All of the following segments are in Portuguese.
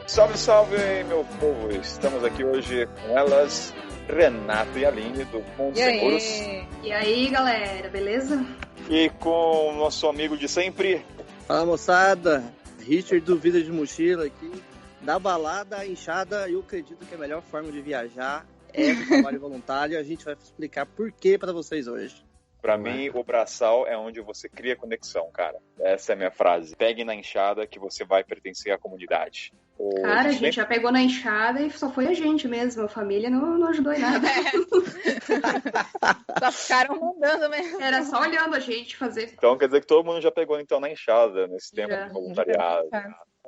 Salve, salve, meu povo! Estamos aqui hoje com elas, Renato e Aline, do Mundo Seguros. E aí, galera, beleza? E com o nosso amigo de sempre. Fala, moçada. Richard do Vida de Mochila aqui. Da balada à inchada, eu acredito que a melhor forma de viajar é o trabalho voluntário. A gente vai explicar por que para vocês hoje. Pra mim, o braçal é onde você cria conexão, cara. Essa é a minha frase. Pegue na enxada que você vai pertencer à comunidade. Cara, a gente já pegou na enxada e só foi a gente mesmo. A família não ajudou em nada. Só ficaram mandando mesmo. Era só olhando a gente fazer. Então quer dizer que todo mundo já pegou então na enxada nesse tempo de voluntariado.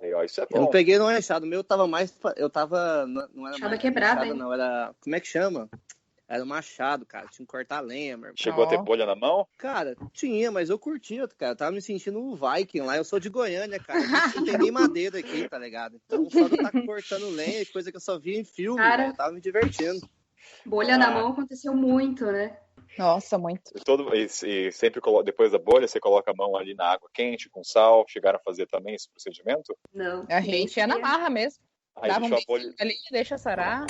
Aí, ó, isso é bom. Eu não peguei numa enxada. O meu tava mais... Eu tava... Não era enxada mais quebrada, enxada, hein? não. Era... Como é que chama? Era um machado, cara. Tinha que cortar lenha, meu irmão. Chegou a ter bolha na mão? Cara, tinha, mas eu curtia, cara. Eu tava me sentindo um Viking lá. Eu sou de Goiânia, cara. Não tem nem madeira aqui, tá ligado? Então só de estar cortando lenha, coisa que eu só via em filme, cara, eu tava me divertindo. Bolha na mão aconteceu muito, né? Nossa, muito. E sempre depois da bolha, você coloca a mão ali na água quente, com sal. Chegaram a fazer também esse procedimento? Não. A gente ia na marra mesmo. Aí dava deixou a bolha ali, deixa sarar.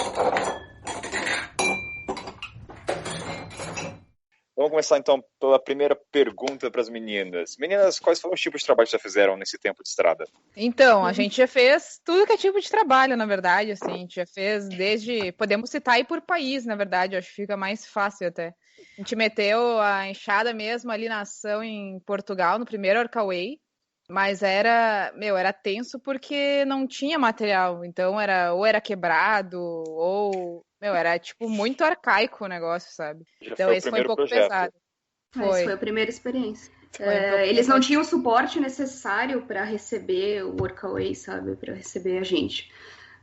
Vamos começar então pela primeira pergunta para as meninas. Meninas, quais foram os tipos de trabalho que já fizeram nesse tempo de estrada? Então, a gente já fez tudo que é tipo de trabalho, na verdade, assim. A gente já fez desde... Podemos citar aí por país, na verdade. Acho que fica mais fácil até. A gente meteu a enxada mesmo ali na ação em Portugal, no primeiro Orcaway. Mas era tenso porque não tinha material. Então, ou era quebrado, ou... era tipo muito arcaico o negócio, sabe? Então esse foi um pouco pesado. Foi a primeira experiência. Eles não tinham o suporte necessário para receber o Workaway, sabe? Para receber a gente.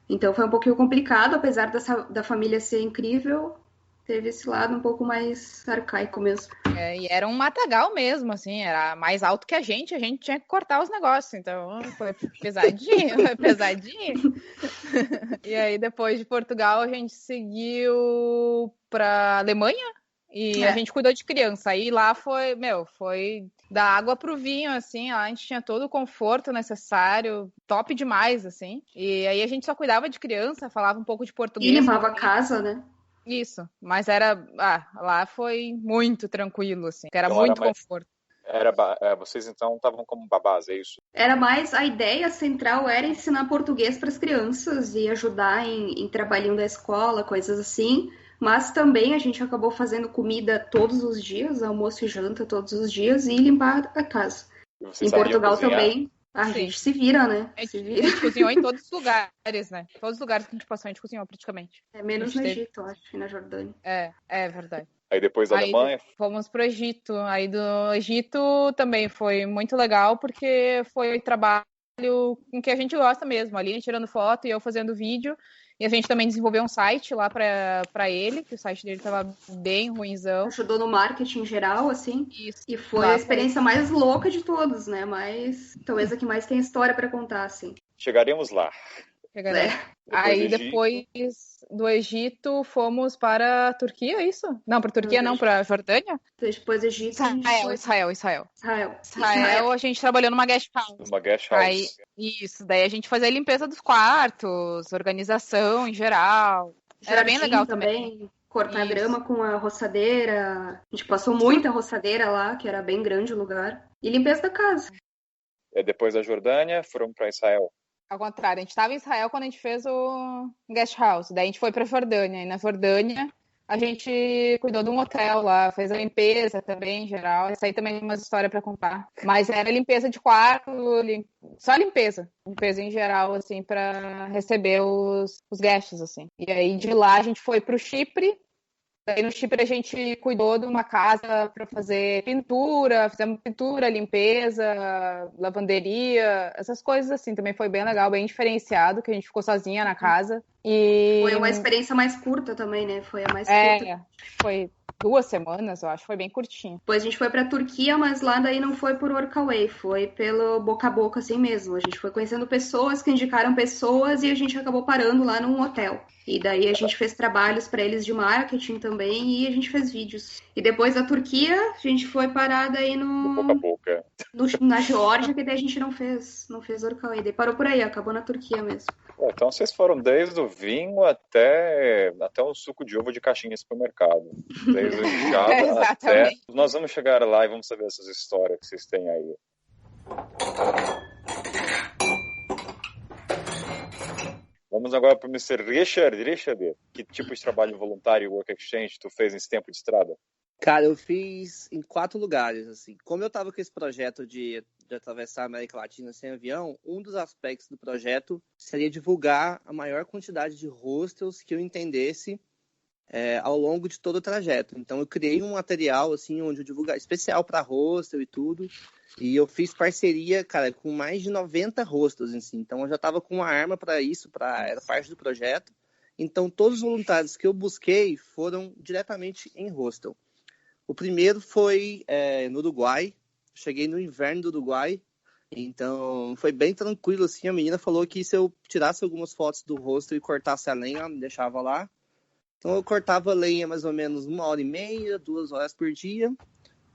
Então foi um pouquinho complicado, apesar da família ser incrível. Teve esse lado um pouco mais arcaico mesmo. E era um matagal mesmo, assim, era mais alto que a gente tinha que cortar os negócios, então foi pesadinho, pesadinho. E aí depois de Portugal a gente seguiu pra Alemanha e a gente cuidou de criança, aí lá foi da água pro vinho, assim, lá a gente tinha todo o conforto necessário, top demais, assim, e aí a gente só cuidava de criança, falava um pouco de português. E limpava a casa, né? Isso, mas lá foi muito tranquilo, assim, era então, muito conforto. Vocês então estavam como babás, é isso? Era mais, a ideia central era ensinar português para as crianças e ajudar em trabalhinho da escola, coisas assim, mas também a gente acabou fazendo comida todos os dias, almoço e janta todos os dias e limpar a casa. Em Portugal cozinhar? Também. A gente se vira, né? A gente cozinhou em todos os lugares, né? Todos os lugares que a gente passou, a gente cozinhou praticamente. Menos no Egito, eu acho, e na Jordânia. É verdade. Aí depois da Alemanha? Fomos pro Egito. Aí do Egito também foi muito legal, porque foi trabalho com que a gente gosta mesmo. A Aline tirando foto e eu fazendo vídeo. E a gente também desenvolveu um site lá pra ele, que o site dele tava bem ruinzão. Ajudou no marketing geral, assim. Isso. E foi a experiência mais louca de todos, né? Talvez a que mais tem história pra contar, assim. Chegaremos lá. Aí depois do Egito fomos para a Turquia, é isso? Não, para a Turquia não, para a Jordânia? Depois do Egito Israel. A gente trabalhou numa guest house. Uma guest house. Daí a gente fazia a limpeza dos quartos, organização em geral. Era bem legal também. Cortar grama com a roçadeira. A gente passou muita roçadeira lá, que era bem grande o lugar. E limpeza da casa. Depois da Jordânia, foram para Israel. Ao contrário, a gente estava em Israel quando a gente fez o guest house. Daí a gente foi para Jordânia. E na Jordânia a gente cuidou de um hotel lá, fez a limpeza também, em geral. Isso aí também é uma história para contar. Mas era limpeza de quarto, só limpeza. Limpeza em geral, assim, para receber os guests, assim. E aí de lá a gente foi para o Chipre. Daí no Chipre a gente cuidou de uma casa para fazer pintura, fizemos pintura, limpeza, lavanderia, essas coisas assim. Também foi bem legal, bem diferenciado, que a gente ficou sozinha na casa. E foi uma experiência mais curta também, né? Foi a mais curta. 2 semanas, eu acho, foi bem curtinho. Depois a gente foi pra Turquia, mas lá daí não foi por workaway, foi pelo boca a boca assim mesmo. A gente foi conhecendo pessoas que indicaram pessoas e a gente acabou parando lá num hotel. E daí a gente fez trabalhos pra eles de marketing também e a gente fez vídeos. E depois da Turquia, a gente foi parar daí Boca a boca. na Geórgia, que daí a gente não fez workaway. Daí parou por aí, acabou na Turquia mesmo. Então vocês foram desde o vinho até um suco de uva de caixinha de supermercado. Desde o inchado até... Exatamente. Nós vamos chegar lá e vamos saber essas histórias que vocês têm aí. Vamos agora para o Mr. Richard. Richard, que tipo de trabalho voluntário e work exchange tu fez nesse tempo de estrada? Cara, eu fiz em 4 lugares, assim. Como eu tava com esse projeto de atravessar a América Latina sem avião, um dos aspectos do projeto seria divulgar a maior quantidade de hostels que eu entendesse ao longo de todo o trajeto. Então, eu criei um material, assim, onde eu divulgar especial para hostel e tudo. E eu fiz parceria, cara, com mais de 90 hostels, assim. Então, eu já tava com uma arma para isso, era parte do projeto. Então, todos os voluntários que eu busquei foram diretamente em hostel. O primeiro foi no Uruguai. Cheguei no inverno do Uruguai. Então, foi bem tranquilo, assim. A menina falou que se eu tirasse algumas fotos do hostel e cortasse a lenha, ela me deixava lá. Então, eu cortava a lenha mais ou menos 1h30, 2 horas por dia.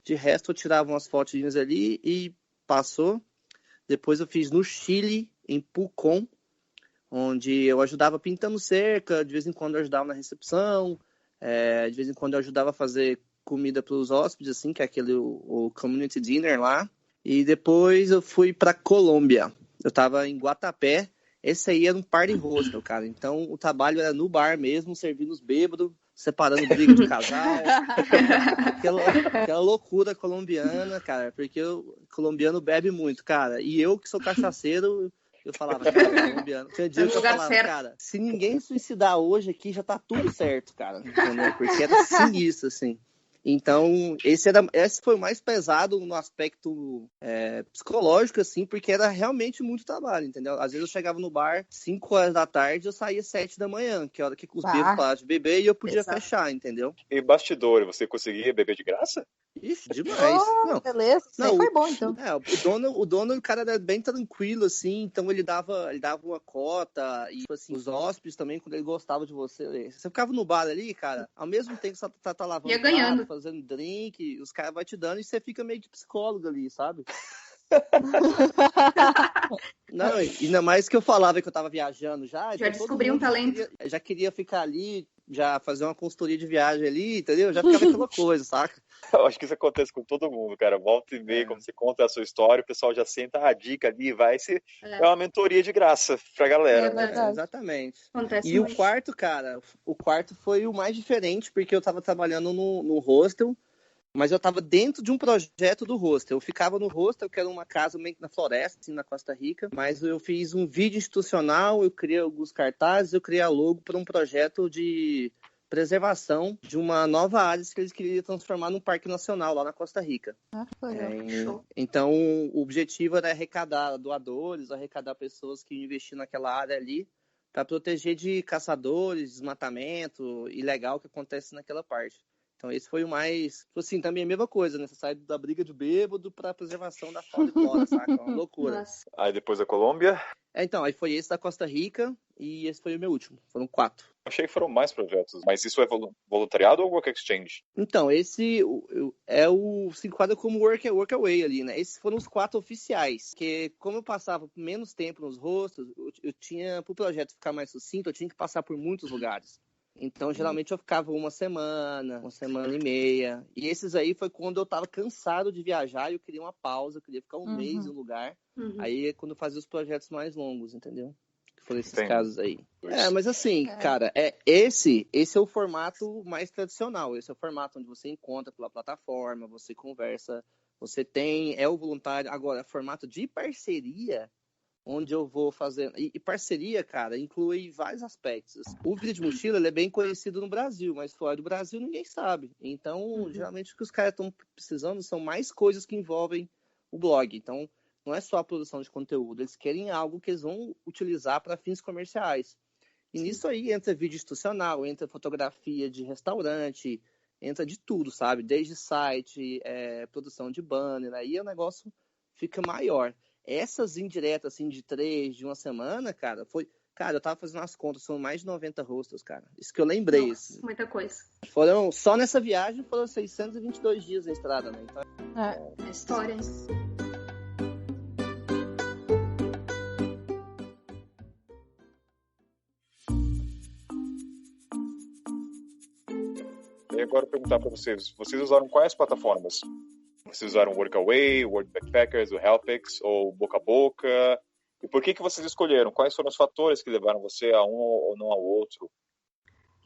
De resto, eu tirava umas fotinhas ali e passou. Depois eu fiz no Chile, em Pucón, onde eu ajudava pintando cerca. De vez em quando eu ajudava na recepção. De vez em quando eu ajudava a fazer comida para os hóspedes, assim, que é o community dinner lá. E depois eu fui para Colômbia. Eu estava em Guatapé. Esse aí era um party hostel, cara. Então o trabalho era no bar mesmo, servindo os bêbados, separando briga de casal. aquela loucura colombiana, cara. Porque o colombiano bebe muito, cara. E eu, que sou cachaceiro, eu falava, cara, colombiano. Tinha dia que eu falava, cara, se ninguém suicidar hoje aqui, já tá tudo certo, cara. Entendeu? Porque era sinistro, assim. Então, esse foi o mais pesado no aspecto psicológico, assim, porque era realmente muito trabalho, entendeu? Às vezes eu chegava no bar 5 horas da tarde, eu saía 7 da manhã, que é a hora que os bêbados paravam de beber e eu podia fechar, entendeu? E bastidor, você conseguia beber de graça? Ixi, demais. Não, beleza, isso aí foi bom, então. O dono, o cara era bem tranquilo, assim, então ele dava uma cota, e assim, os hóspedes também, quando ele gostava de você ficava no bar ali, cara, ao mesmo tempo que você tá lavando ia ganhando, prato, fazendo drink, os caras vão te dando e você fica meio de psicólogo ali, sabe? Não, ainda mais que eu falava que eu tava viajando já descobri um talento. Já queria ficar ali, já fazer uma consultoria de viagem ali, entendeu? Já ficava aquela coisa, saca? Eu acho que isso acontece com todo mundo, cara. Volta e meia, como você conta a sua história, o pessoal já senta a dica ali, vai ser uma mentoria de graça pra galera. Exatamente. Acontece e muito. O quarto, cara, foi o mais diferente, porque eu tava trabalhando no hostel, mas eu tava dentro de um projeto do hostel. Eu ficava no hostel, que era uma casa meio que na floresta, assim, na Costa Rica, mas eu fiz um vídeo institucional, eu criei alguns cartazes, eu criei a logo para um projeto de preservação de uma nova área que eles queriam transformar num parque nacional lá na Costa Rica. Então, o objetivo era arrecadar doadores, arrecadar pessoas que investiam naquela área ali para proteger de caçadores, desmatamento ilegal que acontece naquela parte. Então, esse foi o mais... Assim, também é a mesma coisa, né? Você sai da briga de bêbado para a preservação da fauna e flora, saca? É uma loucura. Nossa. Aí depois a Colômbia? Então, aí foi esse da Costa Rica e esse foi o meu último. Foram 4. Achei que foram mais projetos, mas isso é voluntariado ou work exchange? Então, esse se enquadra como workaway ali, né? Esses foram os 4 oficiais, porque como eu passava menos tempo nos hostels, eu tinha, pro projeto ficar mais sucinto, eu tinha que passar por muitos lugares. Então, geralmente eu ficava uma semana e meia. E esses aí foi quando eu tava cansado de viajar e eu queria uma pausa, eu queria ficar um mês em um lugar. Aí é quando eu fazia os projetos mais longos, entendeu? Que foram esses casos aí. Mas assim, cara, esse é o formato mais tradicional. Esse é o formato onde você encontra pela plataforma, você conversa, você tem, o voluntário. Agora, formato de parceria, onde eu vou fazer... E parceria, cara, inclui vários aspectos. O Vida de Mochila, ele é bem conhecido no Brasil, mas fora do Brasil ninguém sabe. Então, geralmente o que os caras estão precisando são mais coisas que envolvem o blog. Então, não é só a produção de conteúdo, eles querem algo que eles vão utilizar para fins comerciais. E nisso aí entra vídeo institucional, entra fotografia de restaurante, entra de tudo, sabe? Desde site, produção de banner, aí o negócio fica maior. Essas indiretas, assim, de 3, de uma semana, cara, foi... Cara, eu tava fazendo as contas, são mais de 90 rostos, cara. Isso que eu lembrei. Nossa, assim. muita coisa. Só nessa viagem foram 622 dias na estrada, né? Então, é história. E agora eu perguntar para vocês usaram quais plataformas? Vocês usaram o Workaway, o World Backpackers, o Helpix ou Boca a Boca? E por que vocês escolheram? Quais foram os fatores que levaram você a um ou não ao outro?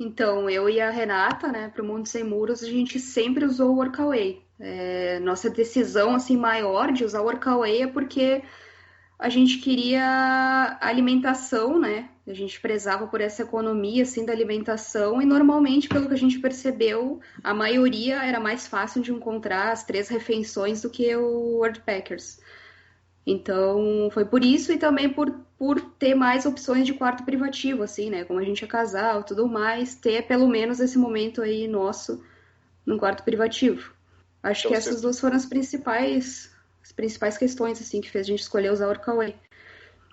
Então, eu e a Renata, né, para o Mundo Sem Muros, a gente sempre usou o Workaway. Nossa decisão assim maior de usar o Workaway é porque a gente queria alimentação, né? A gente prezava por essa economia assim da alimentação e normalmente, pelo que a gente percebeu, a maioria era mais fácil de encontrar as 3 refeições do que o Worldpackers. Então, foi por isso e também por ter mais opções de quarto privativo, assim, né? Como a gente é casal, tudo mais, ter pelo menos esse momento aí nosso num quarto privativo. Acho Então, que essas 2 foram as principais questões, assim, que fez a gente escolher usar o Workaway.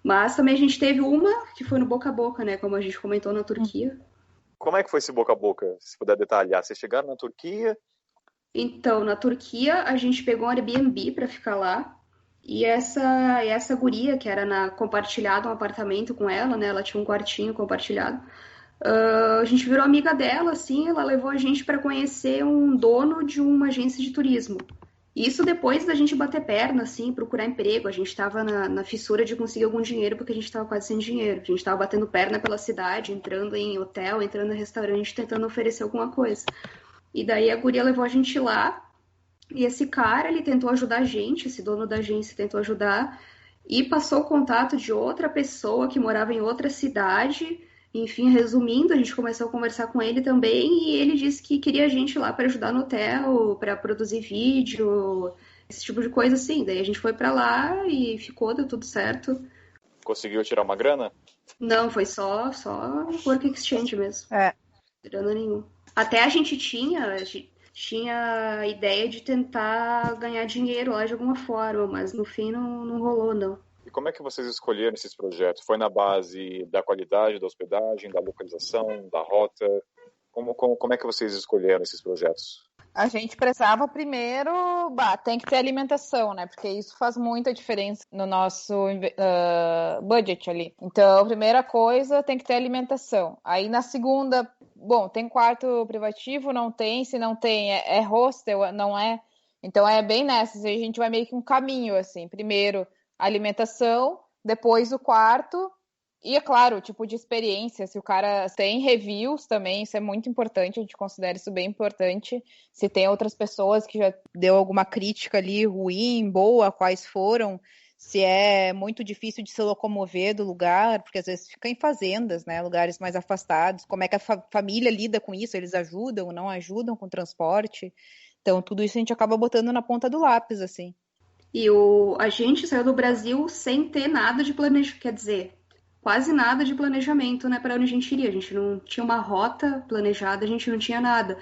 Mas também a gente teve uma que foi no boca a boca, né? Como a gente comentou na Turquia. Como é que foi esse boca a boca? Se puder detalhar. Vocês chegaram na Turquia? Então, na Turquia, a gente pegou um Airbnb para ficar lá. E essa guria, que era compartilhado um apartamento com ela, né? Ela tinha um quartinho compartilhado. A gente virou amiga dela, assim, ela levou a gente para conhecer um dono de uma agência de turismo. Isso depois da gente bater perna, assim, procurar emprego. A gente estava na fissura de conseguir algum dinheiro, porque a gente estava quase sem dinheiro. A gente estava batendo perna pela cidade, entrando em hotel, entrando em restaurante, tentando oferecer alguma coisa. E daí a guria levou a gente lá, e esse cara, ele tentou ajudar a gente, esse dono da agência tentou ajudar, e passou o contato de outra pessoa que morava em outra cidade. Enfim, resumindo, a gente começou a conversar com ele também e ele disse que queria a gente lá para ajudar no hotel, para produzir vídeo, esse tipo de coisa assim. Daí a gente foi para lá e ficou, deu tudo certo. Conseguiu tirar uma grana? Não, foi só work exchange mesmo. Grana nenhuma. Até a gente tinha a ideia de tentar ganhar dinheiro lá de alguma forma, mas no fim não rolou, não. E como é que vocês escolheram esses projetos? Foi na base da qualidade da hospedagem, da localização, da rota? Como é que vocês escolheram esses projetos? A gente precisava primeiro, tem que ter alimentação, né? Porque isso faz muita diferença no nosso budget ali. Então, a primeira coisa tem que ter alimentação. Aí na segunda, tem quarto privativo? Não tem. Se não tem, é hostel? Não é? Então é bem nessa. A gente vai meio que um caminho, assim. Primeiro, alimentação, depois o quarto. E, é claro, o tipo de experiência, se o cara tem reviews também, isso é muito importante, a gente considera isso bem importante. Se tem outras pessoas que já deu alguma crítica ali ruim, boa, quais foram, se é muito difícil de se locomover do lugar, porque às vezes fica em fazendas, né, lugares mais afastados, como é que a família lida com isso, eles ajudam, não ajudam com o transporte. Então, tudo isso a gente acaba botando na ponta do lápis, assim. E a gente saiu do Brasil sem ter nada de planejamento, quer dizer, quase nada de planejamento, né, para onde a gente iria. A gente não tinha uma rota planejada, a gente não tinha nada.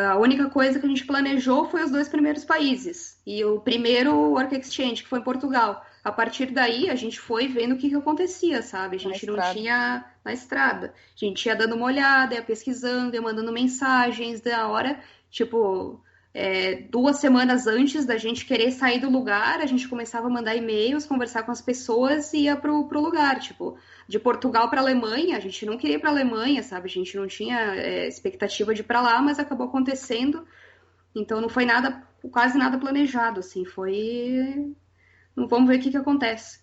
A única coisa que a gente planejou foi os 2 primeiros países. E o primeiro Work Exchange, que foi em Portugal. A partir daí, a gente foi vendo o que acontecia, sabe? A gente não tinha na estrada. A gente ia dando uma olhada, ia pesquisando, ia mandando mensagens da hora, tipo... 2 semanas antes da gente querer sair do lugar, a gente começava a mandar e-mails, conversar com as pessoas e ia pro lugar, tipo, de Portugal para Alemanha, a gente não queria ir para Alemanha, sabe, a gente não tinha expectativa de ir para lá, mas acabou acontecendo, então não foi nada, quase nada planejado, assim, foi, vamos ver o que acontece.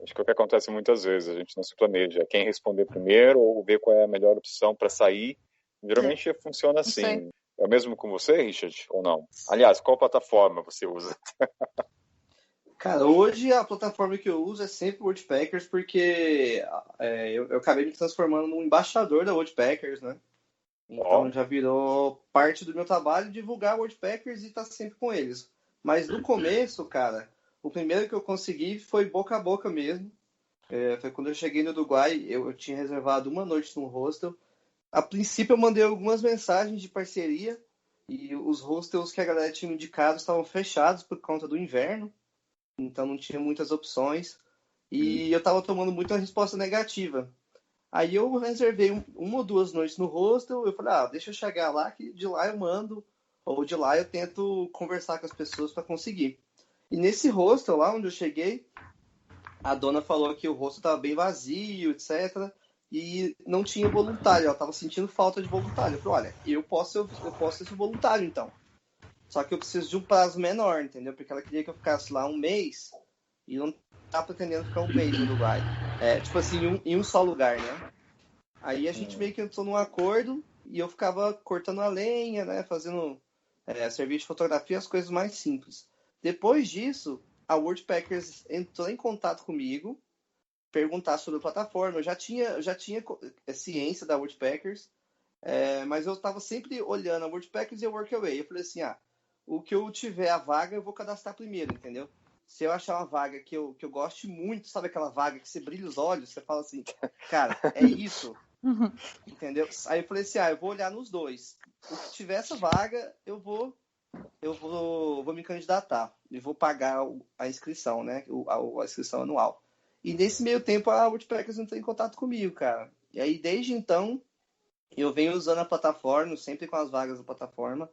Acho que é o que acontece muitas vezes, a gente não se planeja. Quem responder primeiro ou ver qual é a melhor opção para sair, geralmente funciona assim. É o mesmo com você, Richard, ou não? Aliás, qual plataforma você usa? Cara, hoje a plataforma que eu uso é sempre o Worldpackers, porque eu acabei me transformando num embaixador da Worldpackers, né? Então já virou parte do meu trabalho divulgar o Worldpackers e estar sempre com eles. Mas no começo, cara, o primeiro que eu consegui foi boca a boca mesmo. Foi quando eu cheguei no Uruguai, eu tinha reservado uma noite num hostel. A princípio eu mandei algumas mensagens de parceria e os hostels que a galera tinha indicado estavam fechados por conta do inverno, então não tinha muitas opções e eu estava tomando muita resposta negativa. Aí eu reservei uma ou duas noites no hostel, eu falei, deixa eu chegar lá que de lá eu mando, ou de lá eu tento conversar com as pessoas para conseguir. E nesse hostel lá onde eu cheguei, a dona falou que o hostel estava bem vazio, etc. E não tinha voluntário, ela estava sentindo falta de voluntário. Eu falei, olha, eu posso ser seu voluntário então. Só que eu preciso de um prazo menor, entendeu? Porque ela queria que eu ficasse lá um mês e não tá pretendendo ficar um mês no Uruguai. Tipo assim, em um só lugar, né? Aí a gente meio que entrou num acordo e eu ficava cortando a lenha, né? Fazendo serviço de fotografia, as coisas mais simples. Depois disso, a Worldpackers entrou em contato comigo, perguntar sobre a plataforma. Eu já tinha ciência da Worldpackers, mas eu estava sempre olhando a Worldpackers e a Workaway. Eu falei assim, o que eu tiver a vaga, eu vou cadastrar primeiro, entendeu? Se eu achar uma vaga que eu goste muito, sabe aquela vaga que você brilha os olhos, você fala assim, cara, é isso, entendeu? Aí eu falei assim, eu vou olhar nos dois. O que tiver essa vaga, eu vou me candidatar e vou pagar a inscrição, né? A inscrição anual. E nesse meio tempo a Worldpackers entrou em contato comigo, cara. E aí desde então eu venho usando a plataforma, sempre com as vagas da plataforma.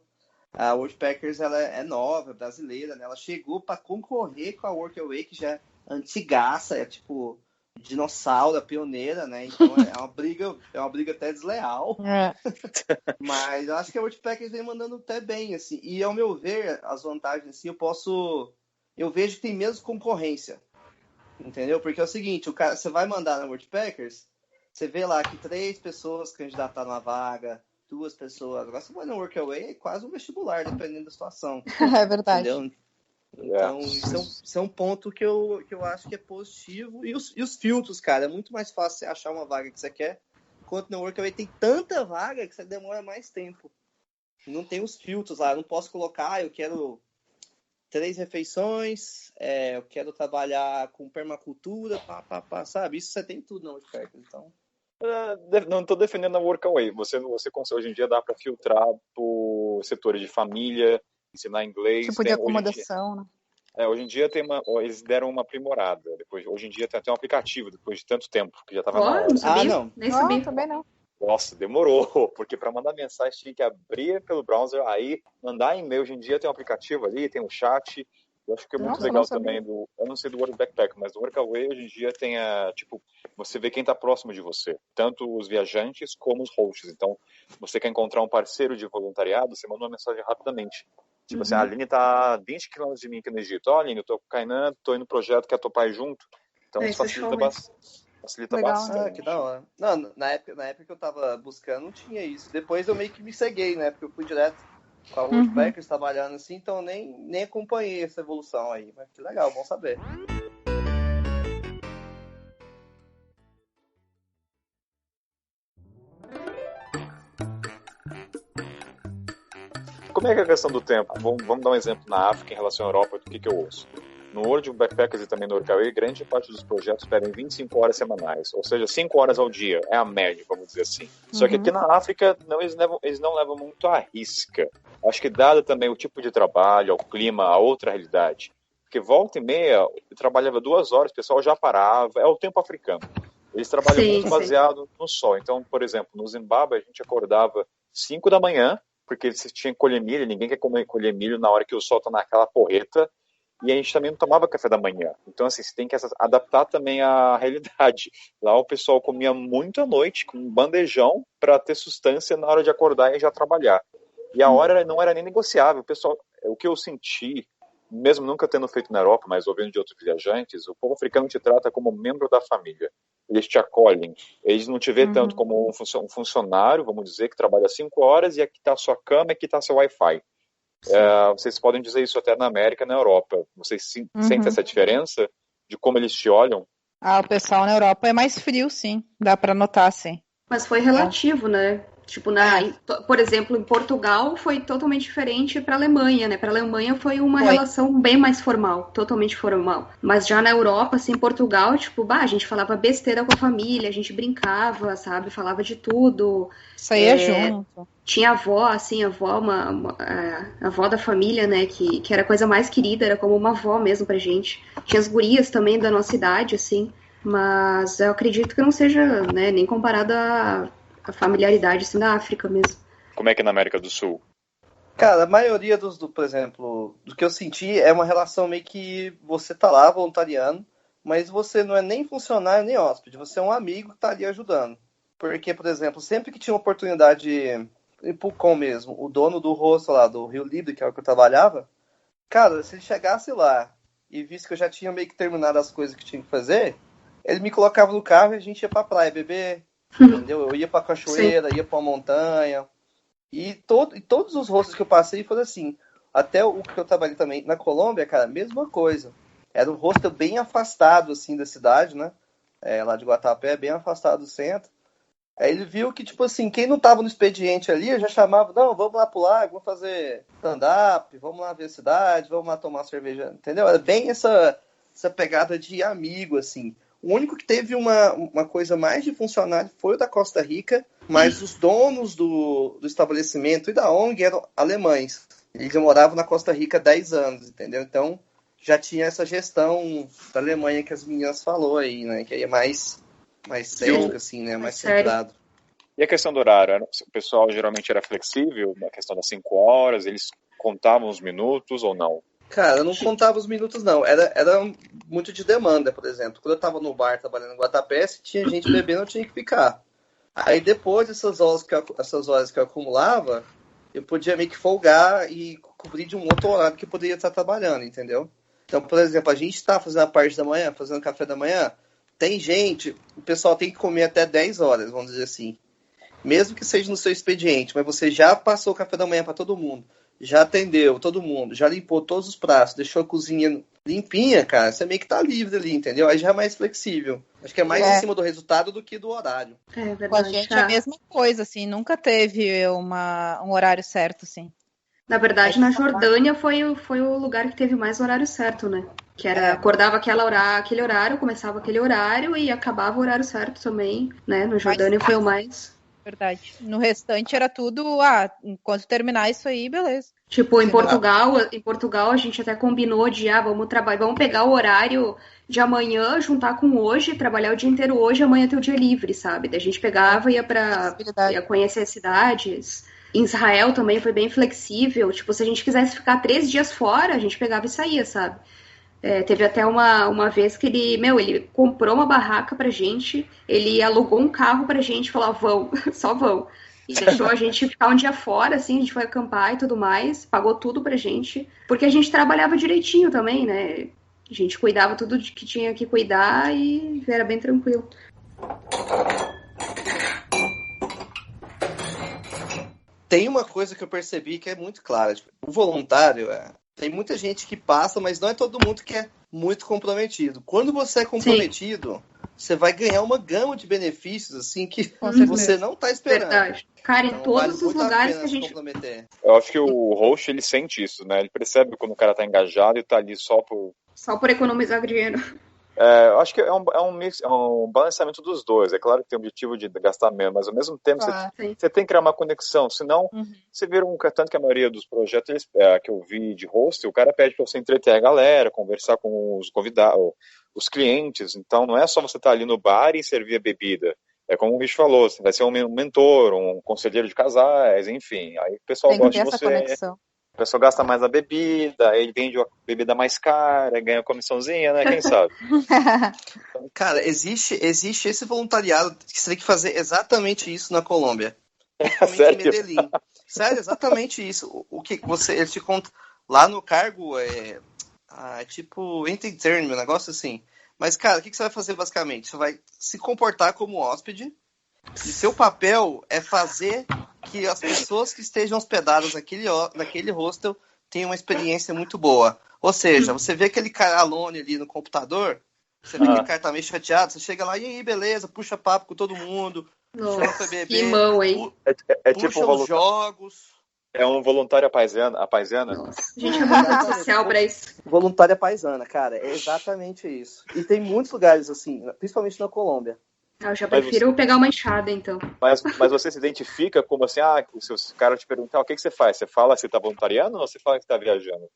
A Worldpackers ela é nova, brasileira, né? Ela chegou para concorrer com a Workaway, que já é antigaça, é tipo dinossauro, pioneira, né? Então é uma briga até desleal. Mas eu acho que a Worldpackers vem mandando até bem, assim. E ao meu ver, as vantagens, assim, eu vejo que tem menos concorrência. Entendeu? Porque é o seguinte, você vai mandar na Worldpackers, você vê lá que 3 pessoas candidataram a vaga, 2 pessoas. Agora você vai no Workaway, é quase um vestibular, dependendo da situação. É verdade. Entendeu? Então, isso é um ponto que eu acho que é positivo. E os filtros, cara, é muito mais fácil você achar uma vaga que você quer, enquanto no Workaway tem tanta vaga que você demora mais tempo. Não tem os filtros lá, eu não posso colocar, eu quero 3 refeições, eu quero trabalhar com permacultura, sabe? Isso você tem tudo na Worldpackers, então... Não estou defendendo a Workaway. Você consegue, hoje em dia dá para filtrar por setores de família, ensinar inglês. Tipo de acomodação, né? Hoje em dia eles deram uma aprimorada. Hoje em dia tem até um aplicativo, depois de tanto tempo, que já estava na hora. Não sabia? Não. Nem sabia. Também não. Nossa, demorou, porque para mandar mensagem tinha que abrir pelo browser, aí mandar e-mail. Hoje em dia tem um aplicativo ali, tem um chat. Eu acho que é muito legal também eu não sei do World Backpack, mas do Workaway hoje em dia tem você vê quem está próximo de você, tanto os viajantes como os hosts. Então, você quer encontrar um parceiro de voluntariado, você manda uma mensagem rapidamente. Tipo assim, a Aline está a 20 km de mim aqui no Egito. Aline, eu tô com o Kainan, tô indo no projeto, quer topar junto. Então, isso facilita bastante. Que da hora. Não, na época que eu tava buscando, não tinha isso. Depois eu meio que me ceguei, né? Porque eu fui direto com a Worldpackers trabalhando assim, então nem acompanhei essa evolução aí. Mas que legal, bom saber. Como é que é a questão do tempo? Vamos dar um exemplo na África em relação à Europa, do que eu ouço. No World Backpackers e também no Workaway, grande parte dos projetos pedem 25 horas semanais, ou seja, 5 horas ao dia, é a média, vamos dizer assim. Só que aqui na África, eles não levam muito à risca. Acho que dado também o tipo de trabalho, ao clima, a outra realidade. Porque volta e meia, eu trabalhava 2 horas, o pessoal já parava, é o tempo africano. Eles trabalham muito baseado no sol. Então, por exemplo, no Zimbábue, a gente acordava 5 da manhã, porque você tinha que colher milho, ninguém quer colher milho na hora que o sol está naquela porreta. E a gente também não tomava café da manhã. Então, assim, você tem que adaptar também à realidade. Lá o pessoal comia muito à noite, com um bandejão, para ter sustância na hora de acordar e já trabalhar. E a hora não era nem negociável. O que eu senti, mesmo nunca tendo feito na Europa, mas ouvindo de outros viajantes, o povo africano te trata como membro da família. Eles te acolhem. Eles não te vê tanto como um funcionário, vamos dizer, que trabalha 5 horas e aqui está a sua cama e aqui está seu Wi-Fi. Vocês podem dizer isso até na América e na Europa. Vocês sentem essa diferença de como eles te olham? O pessoal na Europa é mais frio, sim. Dá pra notar, sim. Mas foi relativo, né? Tipo, por exemplo, em Portugal foi totalmente diferente para a Alemanha, né? Para a Alemanha foi uma relação bem mais formal, totalmente formal. Mas já na Europa, assim, em Portugal, tipo, a gente falava besteira com a família, a gente brincava, sabe? Falava de tudo. Saía junto. Tinha a avó, assim, a avó da família, né? Que era a coisa mais querida, era como uma avó mesmo pra gente. Tinha as gurias também da nossa idade, assim. Mas eu acredito que não seja, né, nem comparado a familiaridade assim, da África mesmo. Como é que é na América do Sul? Cara, a maioria por exemplo, do que eu senti é uma relação meio que você tá lá voluntariando, mas você não é nem funcionário nem hóspede, você é um amigo que tá ali ajudando. Porque, por exemplo, sempre que tinha uma oportunidade em Pucón mesmo, o dono do hostel lá, do Rio Libre, que é o que eu trabalhava, cara, se ele chegasse lá e visse que eu já tinha meio que terminado as coisas que tinha que fazer, ele me colocava no carro e a gente ia pra praia beber, entendeu? Eu ia pra cachoeira, ia pra montanha. E todos os hostels que eu passei foram assim. Até o que eu trabalhei também na Colômbia, cara, mesma coisa. Era um hostel bem afastado, assim, da cidade, né? Lá de Guatapé, bem afastado do centro. Aí ele viu que, tipo assim, quem não tava no expediente ali, eu já chamava, não, vamos lá pro lago, vamos fazer stand-up, vamos lá ver a cidade, vamos lá tomar cerveja, entendeu? Era bem essa pegada de amigo, assim. O único que teve uma coisa mais de funcionário foi o da Costa Rica, mas os donos do estabelecimento e da ONG eram alemães. Eles já moravam na Costa Rica há 10 anos, entendeu? Então, já tinha essa gestão da Alemanha que as meninas falou aí, né? Que aí é mais cético, assim, né? Mais centrado. E a questão do horário? O pessoal geralmente era flexível na questão das 5 horas? Eles contavam os minutos ou não? Cara, eu não contava os minutos, não. Era muito de demanda, por exemplo. Quando eu tava no bar trabalhando em Guatapé, se tinha gente bebendo, eu tinha que ficar. Aí depois dessas horas que eu acumulava, eu podia meio que folgar e cobrir de um outro horário que eu poderia estar trabalhando, entendeu? Então, por exemplo, a gente está fazendo a parte da manhã, fazendo café da manhã, tem gente, o pessoal tem que comer até 10 horas, vamos dizer assim. Mesmo que seja no seu expediente, mas você já passou o café da manhã para todo mundo, já atendeu todo mundo, já limpou todos os pratos, deixou a cozinha limpinha, cara, você meio que tá livre ali, entendeu? Aí já é mais flexível. Acho que é mais em cima do resultado do que do horário. É verdade. Com a gente é a mesma coisa, assim, nunca teve um horário certo, assim. Na verdade, na Jordânia foi o lugar que teve mais horário certo, né? Que era, acordava aquele horário, começava aquele horário e acabava o horário certo também, né? Na Jordânia foi o mais... Verdade. No restante era tudo, enquanto terminar isso aí, beleza. Tipo, em Portugal a gente até combinou de, vamos pegar o horário de amanhã, juntar com hoje, trabalhar o dia inteiro hoje, amanhã ter o dia livre, sabe? Daí a gente pegava e ia conhecer as cidades. Em Israel também foi bem flexível. Tipo, se a gente quisesse ficar 3 dias fora, a gente pegava e saía, sabe? Teve até uma vez que ele comprou uma barraca pra gente, ele alugou um carro pra gente, falou, vão, só vão. E deixou a gente ficar um dia fora, assim, a gente foi acampar e tudo mais, pagou tudo pra gente, porque a gente trabalhava direitinho também, né? A gente cuidava tudo que tinha que cuidar e era bem tranquilo. Tem uma coisa que eu percebi que é muito clara. Tipo, o voluntário, tem muita gente que passa, mas não é todo mundo que é muito comprometido. Quando você é comprometido, você vai ganhar uma gama de benefícios, assim, que você não está esperando. Verdade. Cara, em todos os lugares que a gente... Eu acho que o host, ele sente isso, né? Ele percebe quando o cara tá engajado e tá ali só por economizar dinheiro. Eu acho que é um mix, é um balanceamento dos dois. É claro que tem o objetivo de gastar menos, mas ao mesmo tempo você tem que criar uma conexão, senão você vira tanto que a maioria dos projetos que eu vi de host, o cara pede para você entreter a galera, conversar com os convidados, os clientes. Então não é só você estar ali no bar e servir a bebida. É como o Rich falou, você vai ser um mentor, um conselheiro de casais, enfim. Aí o pessoal gosta de você. Conexão. A pessoa gasta mais na bebida, ele vende a bebida mais cara, ganha comissãozinha, né? Quem sabe? Cara, existe esse voluntariado que você tem que fazer exatamente isso na Colômbia. Sério? Em Medellín. Sério, exatamente isso. O que ele te conta lá no cargo é tipo intern, um negócio assim. Mas, cara, o que você vai fazer basicamente? Você vai se comportar como hóspede e seu papel é fazer que as pessoas que estejam hospedadas naquele hostel tenham uma experiência muito boa. Ou seja, você vê aquele cara alone ali no computador, você vê que o cara tá meio chateado, você chega lá, e aí, beleza, puxa papo com todo mundo, Nossa, beber, que mão, hein? É tipo puxa os jogos. É um voluntário à paisana? Nossa, a gente é muito social pra isso. Voluntária paisana, cara, é exatamente isso. E tem muitos lugares assim, principalmente na Colômbia. Eu já prefiro pegar uma enxada, então. Mas você se identifica como assim, se o cara te perguntar o que você faz, você fala que você tá voluntariando ou você fala que você tá viajando?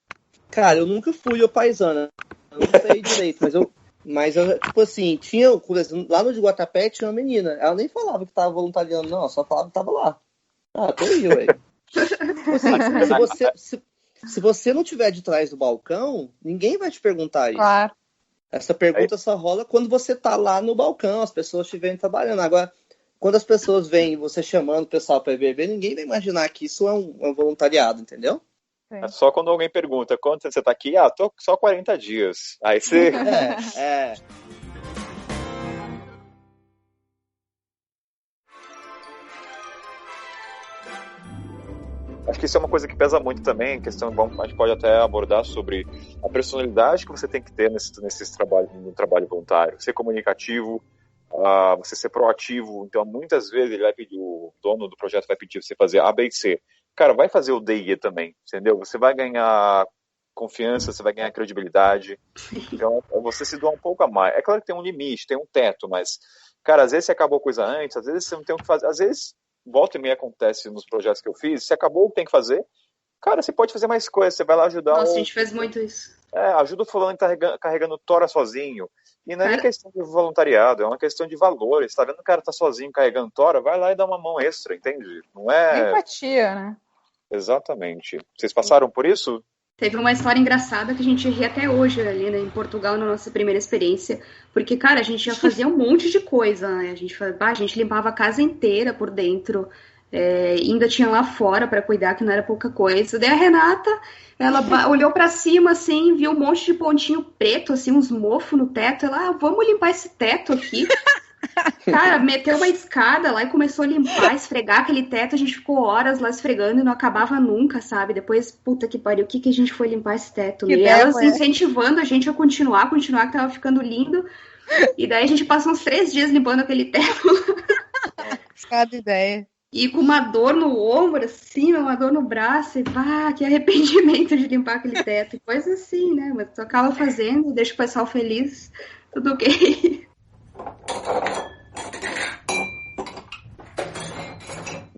Cara, eu nunca fui paisana, eu não sei direito, mas eu, tipo assim, tinha, por exemplo, lá no Guatapé tinha uma menina, ela nem falava que tava voluntariando, não, ela só falava que tava lá. Tô aí, ué. Assim, se você não tiver de trás do balcão, ninguém vai te perguntar isso. Claro. Essa pergunta só rola quando você tá lá no balcão, as pessoas estiverem trabalhando. Agora, quando as pessoas veem você chamando o pessoal para beber, ninguém vai imaginar que isso é um voluntariado, entendeu? É só quando alguém pergunta, quanto você tá aqui? Tô só 40 dias. Aí você... Acho que isso é uma coisa que pesa muito também, a gente pode até abordar sobre a personalidade que você tem que ter no trabalho voluntário. Ser comunicativo, você ser proativo. Então, muitas vezes o dono do projeto vai pedir você fazer A, B e C. Cara, vai fazer o D e E também, entendeu? Você vai ganhar confiança, você vai ganhar credibilidade. Então, você se doar um pouco a mais. É claro que tem um limite, tem um teto, mas, cara, às vezes você acabou a coisa antes, às vezes você não tem o que fazer, às vezes... volta e meia acontece nos projetos que eu fiz, se acabou o que tem que fazer, cara, você pode fazer mais coisas, você vai lá ajudar... Nossa, a gente fez muito isso. Ajuda o fulano que tá carregando tora sozinho. E não é nem questão de voluntariado, é uma questão de valores. Tá vendo que o cara tá sozinho carregando tora? Vai lá e dá uma mão extra, entende? Não é... empatia, né? Exatamente. Vocês passaram por isso? Teve uma história engraçada que a gente ri até hoje ali, né, em Portugal, na nossa primeira experiência. Porque, cara, a gente já fazia um monte de coisa, né? A gente limpava a casa inteira por dentro. Ainda tinha lá fora para cuidar, que não era pouca coisa. Daí a Renata, ela olhou para cima, assim, viu um monte de pontinho preto, assim, uns mofos no teto. Ela, vamos limpar esse teto aqui. Cara, meteu uma escada lá e começou a limpar, esfregar aquele teto. A gente ficou horas lá esfregando e não acabava nunca, sabe? Depois, puta que pariu, o que a gente foi limpar esse teto? E elas incentivando a gente a continuar, que tava ficando lindo. E daí a gente passou uns 3 dias limpando aquele teto. Cada ideia. E com uma dor no ombro, assim, uma dor no braço, e que arrependimento de limpar aquele teto. E coisa assim, né? Mas tu acaba fazendo, deixa o pessoal feliz, tudo ok.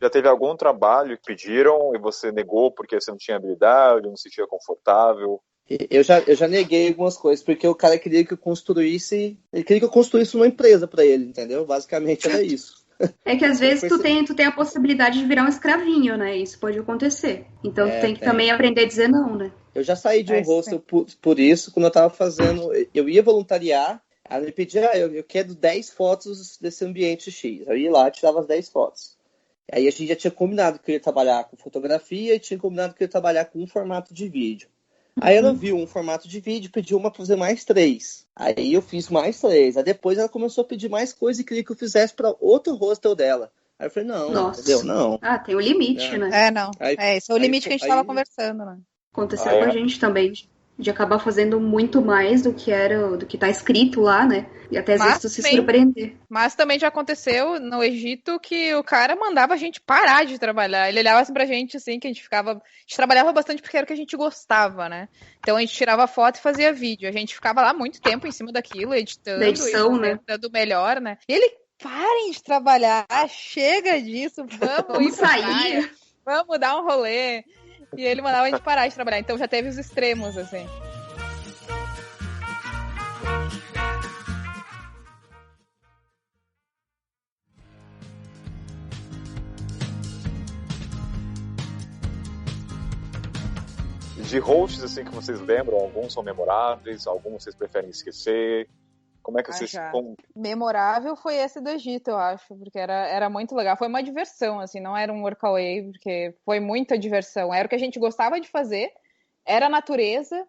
Já teve algum trabalho que pediram e você negou porque você não tinha habilidade, não se sentia confortável? Eu já neguei algumas coisas, porque o cara queria que eu construísse uma empresa para ele, entendeu? Basicamente era isso. É que às vezes tu tem a possibilidade de virar um escravinho, né? Isso pode acontecer. Então tu tem que também aprender a dizer não, né? Eu já saí de um hostel por isso, quando eu tava fazendo... Eu ia voluntariar, ela me pedia, eu quero 10 fotos desse ambiente X. Eu ia lá e tirava as 10 fotos. Aí a gente já tinha combinado que eu ia trabalhar com fotografia e tinha combinado que eu ia trabalhar com um formato de vídeo. Aí ela viu um formato de vídeo e pediu pra fazer mais 3. Aí eu fiz mais 3. Aí depois ela começou a pedir mais coisa e queria que eu fizesse para outro hostel dela. Aí eu falei, não, entendeu? Não. Tem o limite, né? Não. Esse é o limite que a gente tava conversando, né? Aconteceu com a gente também, de acabar fazendo muito mais do que tá escrito lá, né? E até às vezes tu se surpreender. Mas também já aconteceu no Egito que o cara mandava a gente parar de trabalhar. Ele olhava assim pra gente, assim, que a gente trabalhava bastante porque era o que a gente gostava, né? Então a gente tirava foto e fazia vídeo. A gente ficava lá muito tempo em cima daquilo, editando, né? Dando o melhor, né? E ele, parem de trabalhar, chega disso, vamos ir sair. Vamos dar um rolê. E ele mandava a gente parar de trabalhar. Então já teve os extremos, assim. De hosts, assim, que vocês lembram, alguns são memoráveis, alguns vocês preferem esquecer. Como é que vocês... Memorável foi esse do Egito, eu acho, porque era muito legal. Foi uma diversão, assim, não era um workaway, porque foi muita diversão. Era o que a gente gostava de fazer, era a natureza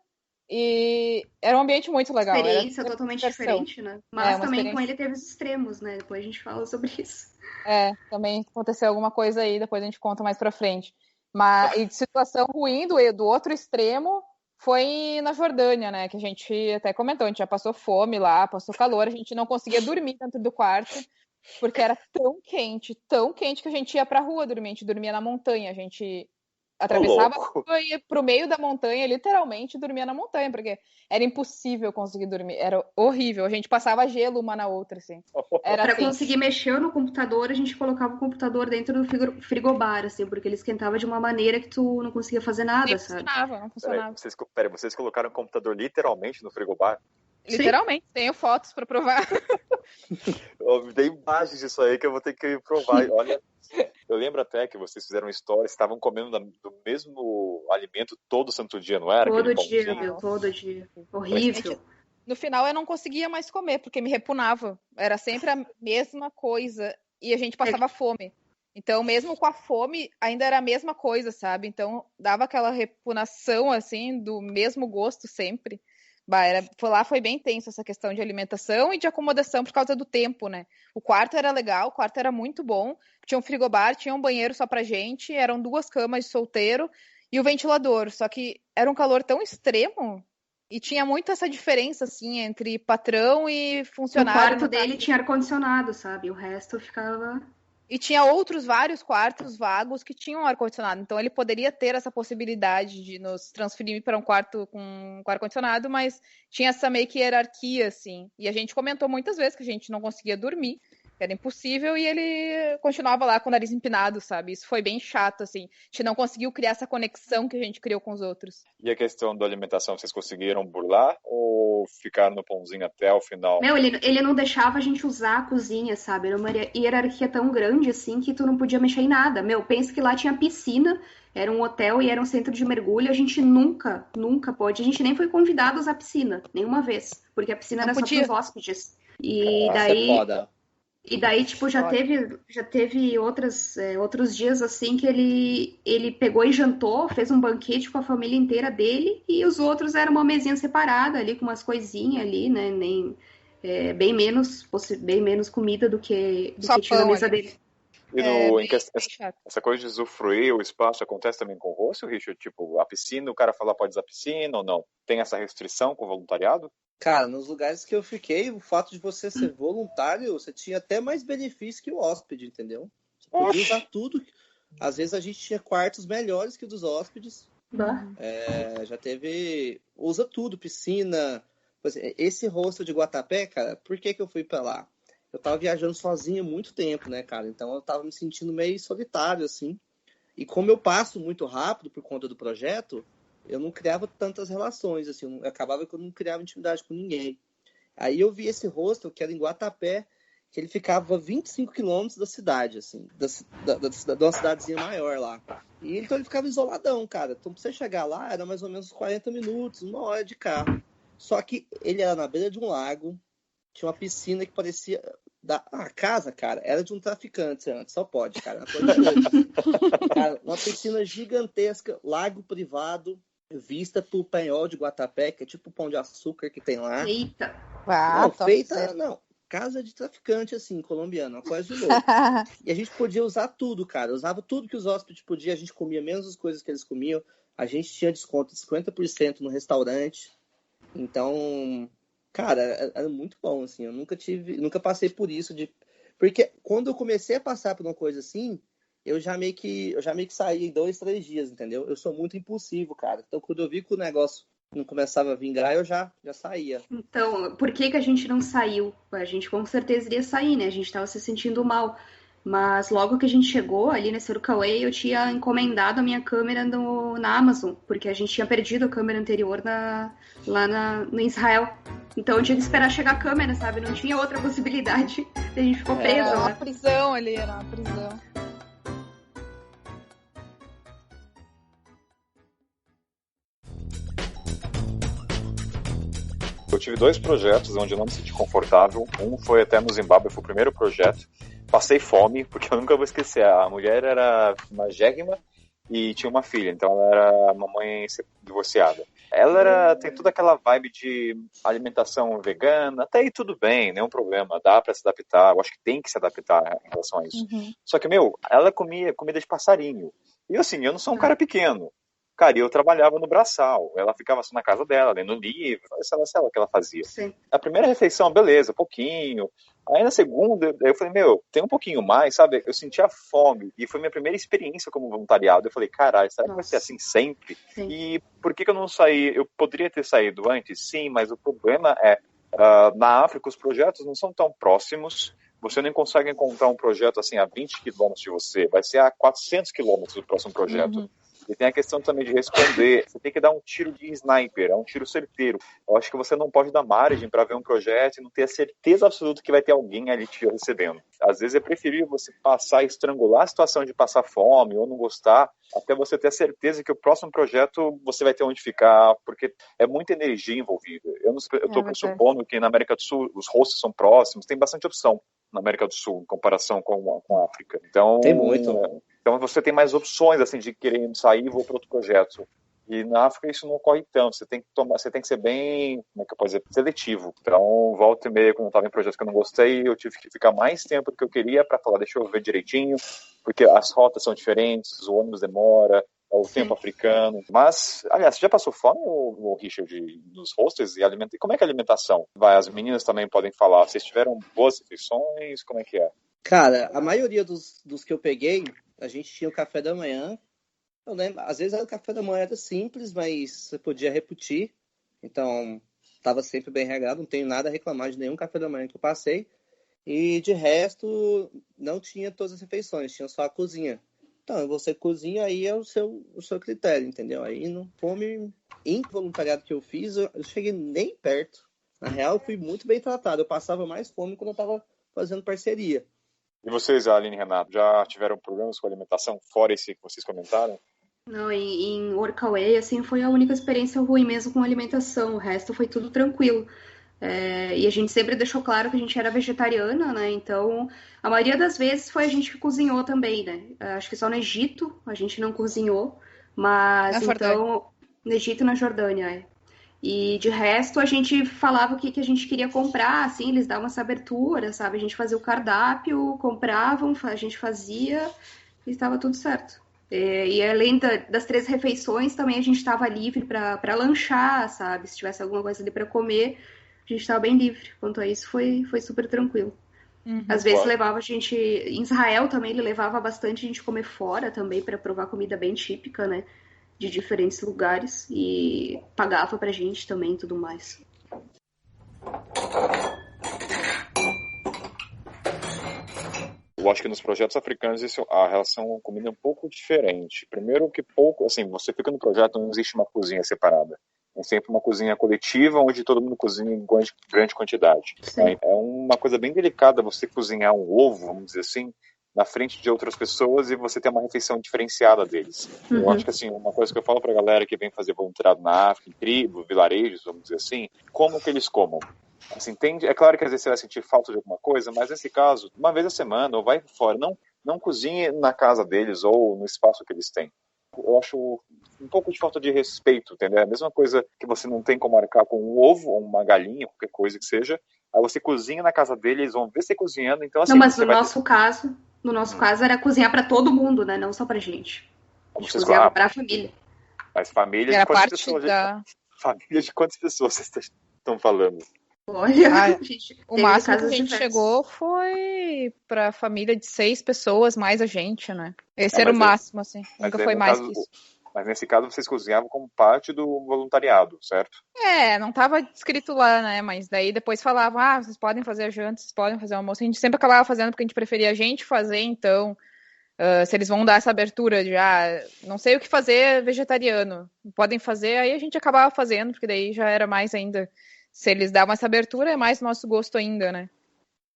e era um ambiente muito legal. Experiência totalmente diferente, né? Mas também com ele teve os extremos, né? Depois a gente fala sobre isso. Também aconteceu alguma coisa aí, depois a gente conta mais pra frente. E de situação ruim do outro extremo foi na Jordânia, né? Que a gente até comentou, a gente já passou fome lá, passou calor, a gente não conseguia dormir dentro do quarto, Porque era tão quente que a gente ia pra rua dormir, a gente dormia na montanha, a gente atravessava a rua e ia pro meio da montanha, literalmente dormia na montanha, porque era impossível conseguir dormir, era horrível, a gente passava gelo uma na outra, assim. Era Pra assim. conseguir mexer no computador, a gente colocava o computador dentro do frigobar, assim, porque ele esquentava de uma maneira que tu não conseguia fazer nada, sabe? Não funcionava. Vocês colocaram o computador literalmente no frigobar? Literalmente, tenho fotos pra provar. Eu dei imagens disso aí que eu vou ter que provar. Olha, eu lembro até que vocês fizeram história, estavam comendo do mesmo alimento todo santo dia, não era? Todo dia, meu, todo dia. Horrível. No final eu não conseguia mais comer, porque me repunava. Era sempre a mesma coisa. E a gente passava fome. Então, mesmo com a fome, ainda era a mesma coisa, sabe? Então, dava aquela repunação, assim, do mesmo gosto sempre. Foi bem tenso essa questão de alimentação e de acomodação por causa do tempo, né? O quarto era legal, o quarto era muito bom. Tinha um frigobar, tinha um banheiro só pra gente, eram 2 camas de solteiro e o ventilador. Só que era um calor tão extremo e tinha muito essa diferença, assim, entre patrão e funcionário. O quarto dele tinha ar-condicionado, sabe? O resto ficava... E tinha vários quartos vagos que tinham ar-condicionado. Então, ele poderia ter essa possibilidade de nos transferir para um quarto com ar-condicionado, mas tinha essa meio que hierarquia, assim. E a gente comentou muitas vezes que a gente não conseguia dormir, que era impossível, e ele continuava lá com o nariz empinado, sabe? Isso foi bem chato, assim. A gente não conseguiu criar essa conexão que a gente criou com os outros. E a questão da alimentação, vocês conseguiram burlar ou ficaram no pãozinho até o final? Meu, ele não deixava a gente usar a cozinha, sabe? Era uma hierarquia tão grande, assim, que tu não podia mexer em nada. Meu, pensa que lá tinha piscina, era um hotel e era um centro de mergulho. A gente nunca pôde. A gente nem foi convidado a usar a piscina, nenhuma vez. Porque a piscina era só pros hóspedes. E daí... é foda. E daí, tipo, já teve outros dias, assim, que ele pegou e jantou, fez um banquete com a família inteira dele, e os outros eram uma mesinha separada ali, com umas coisinhas ali, né, bem menos comida do que tinha na mesa dele. E essa coisa de usufruir o espaço acontece também com o hostel, Richard? Tipo, a piscina, o cara fala pode usar a piscina ou não? Tem essa restrição com o voluntariado? Cara, nos lugares que eu fiquei, o fato de você ser voluntário, você tinha até mais benefício que o hóspede, entendeu? Você podia usar tudo. Às vezes a gente tinha quartos melhores que o dos hóspedes. Já teve... Usa tudo, piscina. Esse hostel de Guatapé, cara, por que eu fui pra lá? Eu tava viajando sozinho há muito tempo, né, cara? Então eu tava me sentindo meio solitário, assim. E como eu passo muito rápido por conta do projeto, eu não criava tantas relações, assim, acabava que eu não criava intimidade com ninguém. Aí eu vi esse hostel, que era em Guatapé, que ele ficava a 25 quilômetros da cidade, assim, de uma cidadezinha maior lá. E então ele ficava isoladão, cara. Então pra você chegar lá, era mais ou menos 40 minutos, 1 hora de carro. Só que ele era na beira de um lago, tinha uma piscina que parecia... A casa, cara, era de um traficante antes, só pode, cara. Cara, uma piscina gigantesca, lago privado, vista pro Penhol de Guatapé, que é tipo o Pão de Açúcar que tem lá. Eita! Casa de traficante, assim, colombiano, uma coisa de louco. E a gente podia usar tudo, cara. Usava tudo que os hóspedes podiam, a gente comia menos as coisas que eles comiam. A gente tinha desconto de 50% no restaurante. Então, cara, era muito bom, assim. Eu nunca passei por isso porque quando eu comecei a passar por uma coisa assim, eu já meio que saí em 2, 3 dias, entendeu? Eu sou muito impulsivo, cara. Então, quando eu vi que o negócio não começava a vingar, eu já saía. Então, por que a gente não saiu? A gente com certeza iria sair, né? A gente tava se sentindo mal. Mas logo que a gente chegou ali nesse Workaway, eu tinha encomendado a minha câmera na Amazon, porque a gente tinha perdido a câmera anterior no Israel. Então eu tinha que esperar chegar a câmera, sabe? Não tinha outra possibilidade. A gente ficou preso. Era uma prisão ali, era uma prisão. Eu tive 2 projetos onde eu não me senti confortável. Um foi até no Zimbábue, foi o primeiro projeto. Passei fome, porque eu nunca vou esquecer. A mulher era magérrima e tinha uma filha, então ela era uma mãe divorciada. Ela tem toda aquela vibe de alimentação vegana, até aí tudo bem, nenhum problema, dá pra se adaptar, eu acho que tem que se adaptar em relação a isso. Uhum. Só que, ela comia comida de passarinho. E assim, eu não sou um cara pequeno. Cara, eu trabalhava no braçal, ela ficava só na casa dela, lendo livro, sei lá o que ela fazia. Sim. A primeira refeição, beleza, pouquinho, Aí na segunda, eu falei, tem um pouquinho mais, sabe? Eu sentia fome, e foi minha primeira experiência como voluntariado. Eu falei, caralho, será que vai ser assim sempre? Sim. E por que eu não saí? Eu poderia ter saído antes, sim, mas o problema é, na África, os projetos não são tão próximos. Você não consegue encontrar um projeto assim a 20 quilômetros de você, vai ser a 400 quilômetros do próximo projeto. E tem a questão também de responder. Você tem que dar um tiro de sniper, é um tiro certeiro. Eu acho que você não pode dar margem para ver um projeto e não ter a certeza absoluta que vai ter alguém ali te recebendo. Às vezes é preferível você passar e estrangular a situação de passar fome ou não gostar, até você ter a certeza que o próximo projeto você vai ter onde ficar, porque é muita energia envolvida. Eu estou pressupondo que na América do Sul os hosts são próximos, tem bastante opção na América do Sul, em comparação com a África. Então, tem muito. Então você tem mais opções assim de querer sair e vou para outro projeto. E na África isso não ocorre tanto. Você tem que ser bem, como é que eu posso dizer, seletivo. Então, volta e meia, quando eu estava em projetos que eu não gostei, eu tive que ficar mais tempo do que eu queria para falar, deixa eu ver direitinho, porque as rotas são diferentes, o ônibus demora, o tempo africano. Mas, aliás, você já passou fome, o Richard, nos hostels e alimentação? Como é que é a alimentação? As meninas também podem falar. Vocês tiveram boas refeições? Como é que é? Cara, a maioria dos que eu peguei, a gente tinha o café da manhã. Eu lembro, às vezes o café da manhã era simples, mas você podia repetir. Então, estava sempre bem regado. Não tenho nada a reclamar de nenhum café da manhã que eu passei. E, de resto, não tinha todas as refeições. Tinha só a cozinha. Então, você cozinha, aí é o seu critério, entendeu? Aí, não fome involuntariado que eu fiz, eu cheguei nem perto. Na real, eu fui muito bem tratado. Eu passava mais fome quando eu estava fazendo parceria. E vocês, Aline e Renato, já tiveram problemas com a alimentação, fora esse que vocês comentaram? Não, em Workaway, assim, foi a única experiência ruim mesmo com alimentação. O resto foi tudo tranquilo. E a gente sempre deixou claro que a gente era vegetariana, né? Então, a maioria das vezes foi a gente que cozinhou também, né? Acho que só no Egito a gente não cozinhou, mas então no Egito e na Jordânia. E de resto a gente falava o que a gente queria comprar, assim, eles davam essa abertura, sabe? A gente fazia o cardápio, compravam, a gente fazia e estava tudo certo. E além das 3 refeições, também a gente estava livre para lanchar, sabe? Se tivesse alguma coisa ali para comer, a gente estava bem livre. Quanto a isso, foi super tranquilo. Às vezes levava a gente... Em Israel também ele levava bastante a gente comer fora também, para provar comida bem típica, né? De diferentes lugares. E pagava pra gente também e tudo mais. Eu acho que nos projetos africanos a relação com comida é um pouco diferente. Primeiro que assim, você fica no projeto, não existe uma cozinha separada. É sempre uma cozinha coletiva, onde todo mundo cozinha em grande quantidade. Sim. É uma coisa bem delicada você cozinhar um ovo, vamos dizer assim, na frente de outras pessoas e você ter uma refeição diferenciada deles. Eu acho que, assim, uma coisa que eu falo pra galera que vem fazer voluntariado na África, em tribos, vilarejos, vamos dizer assim, como que eles comam. Assim, é claro que às vezes você vai sentir falta de alguma coisa, mas nesse caso, uma vez a semana, ou vai fora, não cozinhe na casa deles ou no espaço que eles têm. Eu acho um pouco de falta de respeito, entendeu? É a mesma coisa que você não tem como marcar com um ovo ou uma galinha, qualquer coisa que seja. Aí você cozinha na casa dele, eles vão ver você cozinhando, então assim... Não, mas no nosso caso era cozinhar para todo mundo, né? Não só pra gente. A gente cozinhava pra família. Mas família de quantas pessoas? Família de quantas pessoas vocês estão falando? Olha, o máximo que a gente chegou foi pra família de 6 pessoas, mais a gente, né? Esse era o máximo, assim. Nunca foi mais que isso. Mas nesse caso vocês cozinhavam como parte do voluntariado, certo? Não tava escrito lá, né? Mas daí depois falavam, vocês podem fazer a janta, vocês podem fazer o almoço. A gente sempre acabava fazendo porque a gente preferia a gente fazer, então... se eles vão dar essa abertura de, não sei o que fazer vegetariano, podem fazer, aí a gente acabava fazendo, porque daí já era mais ainda... Se eles davam essa abertura, é mais nosso gosto ainda, né?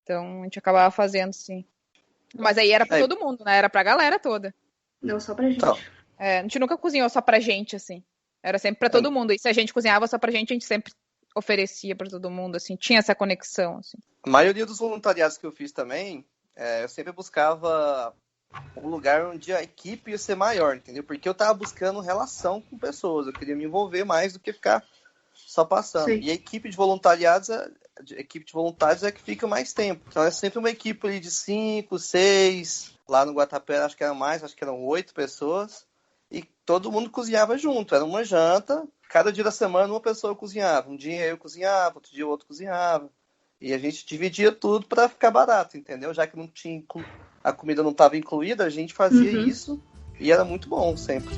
Então, a gente acabava fazendo, sim. Mas aí era pra todo mundo, né? Era pra galera toda. Não só pra gente. Então. A gente nunca cozinhou só pra gente, assim. Era sempre pra todo mundo. E se a gente cozinhava só pra gente, a gente sempre oferecia pra todo mundo, assim. Tinha essa conexão, assim. A maioria dos voluntariados que eu fiz também, eu sempre buscava um lugar onde a equipe ia ser maior, entendeu? Porque eu tava buscando relação com pessoas. Eu queria me envolver mais do que ficar só passando. Sim. E a equipe de voluntários é que fica mais tempo. Então é sempre uma equipe ali de 5, 6. Lá no Guatapé acho que eram 8 pessoas. E todo mundo cozinhava junto. Era uma janta. Cada dia da semana uma pessoa cozinhava. Um dia eu cozinhava, outro dia o outro cozinhava. E a gente dividia tudo para ficar barato, entendeu? Já que não tinha a comida não estava incluída, a gente fazia isso e era muito bom sempre.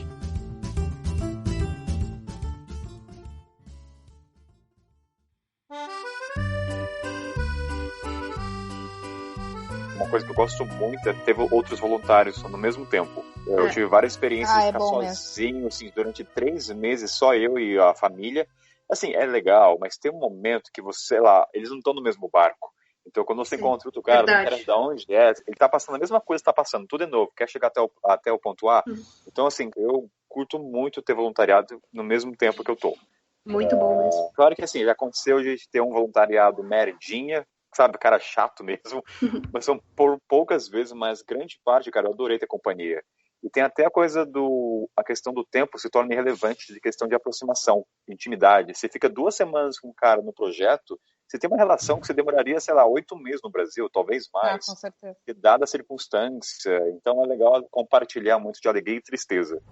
Uma coisa que eu gosto muito é ter outros voluntários no mesmo tempo. Eu tive várias experiências de ficar sozinho, assim, durante 3 meses, só eu e a família. Assim, é legal, mas tem um momento que você, sei lá, eles não estão no mesmo barco. Então, quando você encontra outro cara, não interessa de onde é, ele tá passando a mesma coisa que tá passando, tudo é novo, quer chegar até o ponto A. Então, assim, eu curto muito ter voluntariado no mesmo tempo que eu tô. Muito bom mesmo. Claro que, assim, já aconteceu de ter um voluntariado merdinha, sabe, cara chato mesmo, mas são por poucas vezes, mas grande parte, cara, eu adorei ter companhia. E tem até a questão do tempo se torna irrelevante de questão de aproximação, intimidade. Você fica 2 semanas com um cara no projeto, você tem uma relação que você demoraria, sei lá, 8 meses no Brasil, talvez mais. Com certeza. Dada a circunstância. Então é legal compartilhar muito de alegria e tristeza.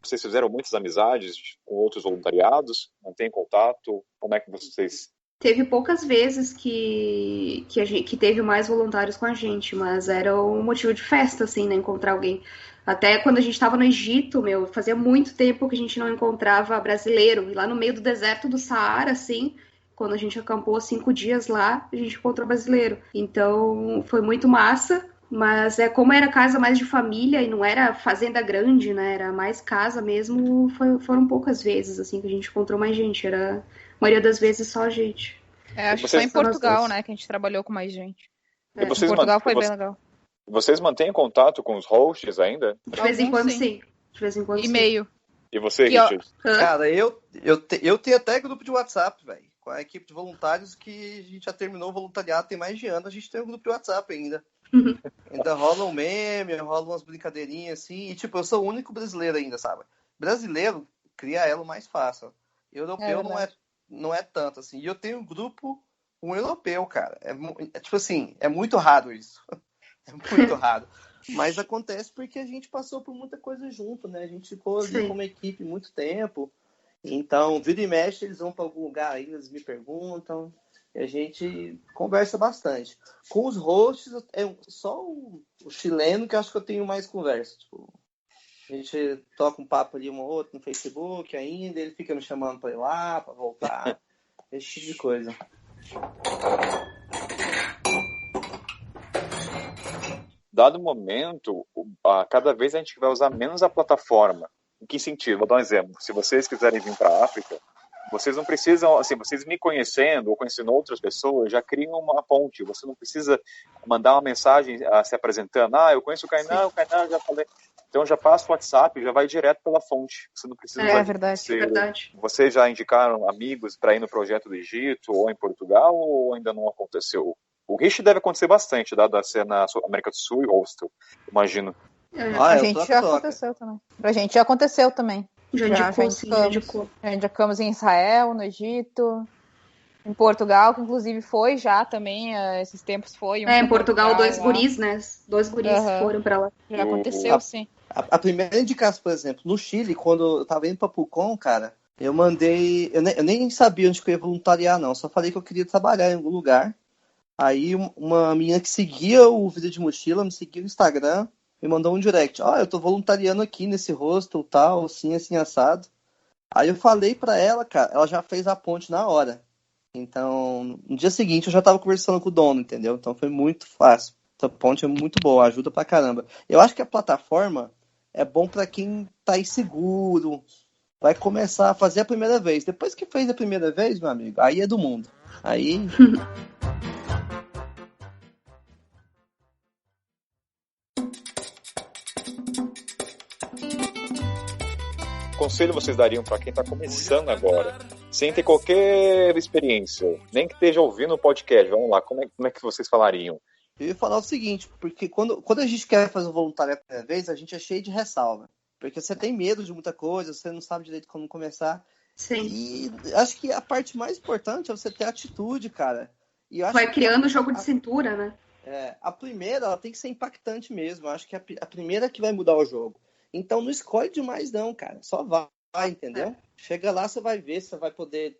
Vocês fizeram muitas amizades com outros voluntariados? Mantém contato? Como é que vocês... Teve poucas vezes que teve mais voluntários com a gente, mas era um motivo de festa, assim, né? Encontrar alguém. Até quando a gente estava no Egito, fazia muito tempo que a gente não encontrava brasileiro. E lá no meio do deserto do Saara, assim, quando a gente acampou 5 dias lá, a gente encontrou brasileiro. Então, foi muito massa. Mas como era casa mais de família e não era fazenda grande, né? Era mais casa mesmo, foram poucas vezes, assim, que a gente encontrou mais gente. Era... A maioria das vezes só a gente. Acho que só em Portugal, né, que a gente trabalhou com mais gente. Em Portugal foi bem legal. Vocês mantêm contato com os hosts ainda? De vez em quando, sim. De vez em quando, e-mail. E você, Richard? Cara, eu tenho até grupo de WhatsApp, velho. Com a equipe de voluntários que a gente já terminou o voluntariado tem mais de ano. A gente tem um grupo de WhatsApp ainda. Ainda rola um meme, rola umas brincadeirinhas assim. E, tipo, eu sou o único brasileiro ainda, sabe? Brasileiro cria elo mais fácil. Europeu não é tanto, assim. E eu tenho um grupo, um europeu, cara. Tipo assim, é muito raro isso. É muito raro. Mas acontece porque a gente passou por muita coisa junto, né? A gente ficou ali como equipe muito tempo. Então, vira e mexe, eles vão para algum lugar aí, eles me perguntam. E a gente conversa bastante. Com os hosts, é só o chileno que eu acho que eu tenho mais conversa. Tipo, a gente toca um papo ali um ou outro no Facebook ainda, ele fica me chamando para ir lá, para voltar, esse tipo de coisa. Dado o momento, cada vez a gente vai usar menos a plataforma. Em que sentido? Vou dar um exemplo. Se vocês quiserem vir para a África, vocês não precisam, assim, vocês me conhecendo ou conhecendo outras pessoas, já criam uma ponte. Você não precisa mandar uma mensagem se apresentando. Eu conheço o Kainan já falei. Então já passa o WhatsApp, já vai direto pela fonte. Você não precisa... É verdade. Vocês já indicaram amigos para ir no projeto do Egito ou em Portugal ou ainda não aconteceu? O Rich deve acontecer bastante, dado a ser na América do Sul e Hostel, imagino. A gente já aconteceu também. Pra gente já aconteceu também. Já indicou. Já indicamos em Israel, no Egito, em Portugal, que inclusive foi já também, esses tempos foi. Em Portugal, 2 guris, né? 2 guris foram pra lá. Já aconteceu, sim. A primeira indicação, por exemplo, no Chile, quando eu tava indo pra Pucón, cara, eu mandei... Eu nem sabia onde eu ia voluntariar, não. Só falei que eu queria trabalhar em algum lugar. Aí uma menina que seguia o Vida de Mochila, me seguia no Instagram, me mandou um direct. Eu tô voluntariando aqui nesse hostel, tal, assim, assado. Aí eu falei pra ela, cara, ela já fez a ponte na hora. Então, no dia seguinte eu já tava conversando com o dono, entendeu? Então foi muito fácil. Essa ponte é muito boa, ajuda pra caramba. Eu acho que a plataforma é bom pra quem tá inseguro, vai começar a fazer a primeira vez. Depois que fez a primeira vez, meu amigo, aí é do mundo. Aí... conselho vocês dariam para quem está começando agora, sem ter qualquer experiência, nem que esteja ouvindo o podcast? Vamos lá, como é que vocês falariam? Eu ia falar o seguinte, porque quando a gente quer fazer um voluntário a primeira vez, a gente é cheio de ressalva. Porque você tem medo de muita coisa, você não sabe direito como começar. Sim. E acho que a parte mais importante é você ter atitude, cara. E eu acho vai criando o jogo de cintura, né? A primeira, ela tem que ser impactante mesmo. Eu acho que a primeira que vai mudar o jogo. Então não escolhe demais não, cara. Só vai. entendeu? Chega lá, você vai ver, você vai poder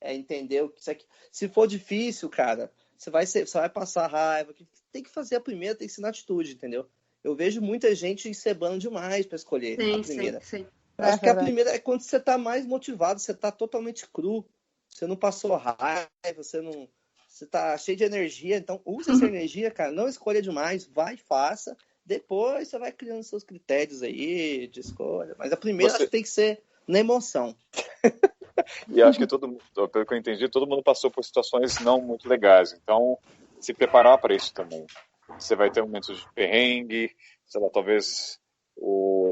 entender o que você quer. Se for difícil, cara, você vai passar raiva. Tem que fazer a primeira, tem que ser na atitude, entendeu? Eu vejo muita gente encebando demais para escolher a primeira. Sim. Eu acho que a primeira é quando você tá mais motivado, você tá totalmente cru, você não passou raiva, você tá cheio de energia, então use essa energia, cara, não escolha demais, vai e faça. Depois você vai criando seus critérios aí de escolha. Mas a primeira acho que tem que ser na emoção. E acho que pelo que eu entendi, todo mundo passou por situações não muito legais. Então, se preparar para isso também. Você vai ter momentos de perrengue, sei lá, talvez...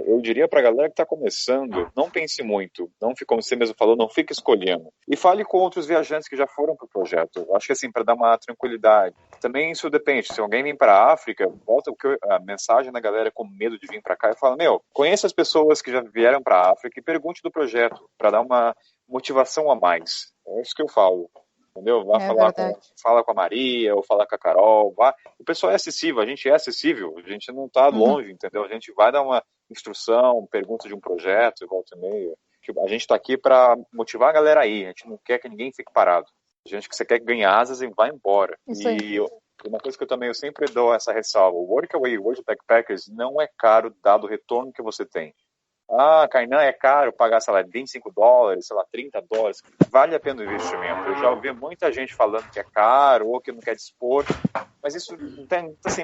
Eu diria para a galera que está começando, não pense muito, não fique, como você mesmo falou, não fique escolhendo. E fale com outros viajantes que já foram para o projeto. Acho que assim, para dar uma tranquilidade. Também isso depende, se alguém vem para a África, volta a mensagem da galera com medo de vir para cá e fala, conheça as pessoas que já vieram para a África e pergunte do projeto, para dar uma motivação a mais. É isso que eu falo. Entendeu? Fala com a Maria, ou fala com a Carol. O pessoal é acessível, a gente é acessível, a gente não está longe, entendeu? A gente vai dar uma instrução, pergunta de um projeto, volta e meia. A gente está aqui para motivar a galera aí, a gente não quer que ninguém fique parado. A gente quer ganhar asas e vai embora. E uma coisa que eu sempre dou essa ressalva, o Workaway World Backpackers não é caro dado o retorno que você tem. Kainan, é caro pagar, sei lá, $25, sei lá, $30. Vale a pena o investimento. Eu já ouvi muita gente falando que é caro ou que não quer dispor, mas isso não tem, assim,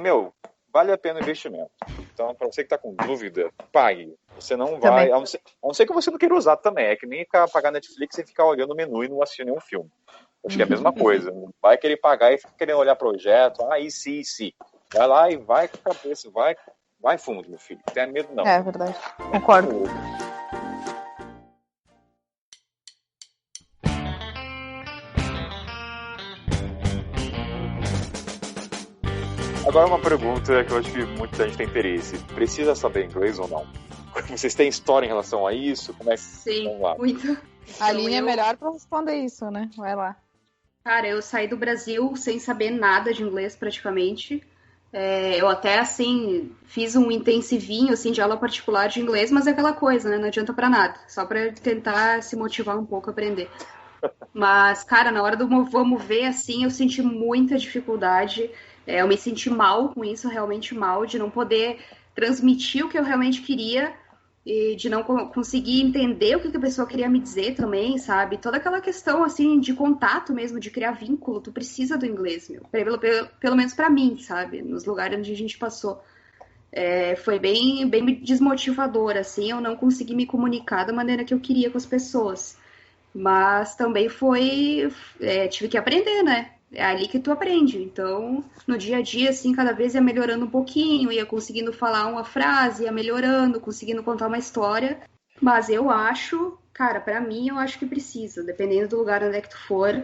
vale a pena o investimento. Então, para você que está com dúvida, pague. Você não vai, a não ser que você não queira usar também, é que nem pagar Netflix e ficar olhando o menu e não assistir nenhum filme. Acho que é a mesma coisa. Não vai querer pagar e ficar querendo olhar projeto, isso. Vai lá e vai com a cabeça, vai fundo, meu filho. Não tenha medo, não. É verdade. Concordo. Agora uma pergunta que eu acho que muita gente tem interesse. Precisa saber inglês ou não? Vocês têm história em relação a isso? Como é que... Sim, vamos lá. Muito. A Aline é melhor para responder isso, né? Vai lá. Cara, eu saí do Brasil sem saber nada de inglês praticamente. Eu até, assim, fiz um intensivinho, assim, de aula particular de inglês, mas é aquela coisa, né? Não adianta pra nada. Só pra tentar se motivar um pouco a aprender. Mas, cara, na hora do vamos ver, assim, eu senti muita dificuldade. Eu me senti mal com isso, realmente mal, de não poder transmitir o que eu realmente queria e de não conseguir entender o que a pessoa queria me dizer também, sabe? Toda aquela questão, assim, de contato mesmo, de criar vínculo, tu precisa do inglês, pelo menos pra mim, sabe? Nos lugares onde a gente passou. Foi bem desmotivador, assim, eu não consegui me comunicar da maneira que eu queria com as pessoas. Mas também tive que aprender, né? É ali que tu aprende. Então, no dia a dia, assim, cada vez ia melhorando um pouquinho, ia conseguindo falar uma frase, ia melhorando, conseguindo contar uma história. Mas eu acho, cara, pra mim, eu acho que precisa. Dependendo do lugar onde é que tu for,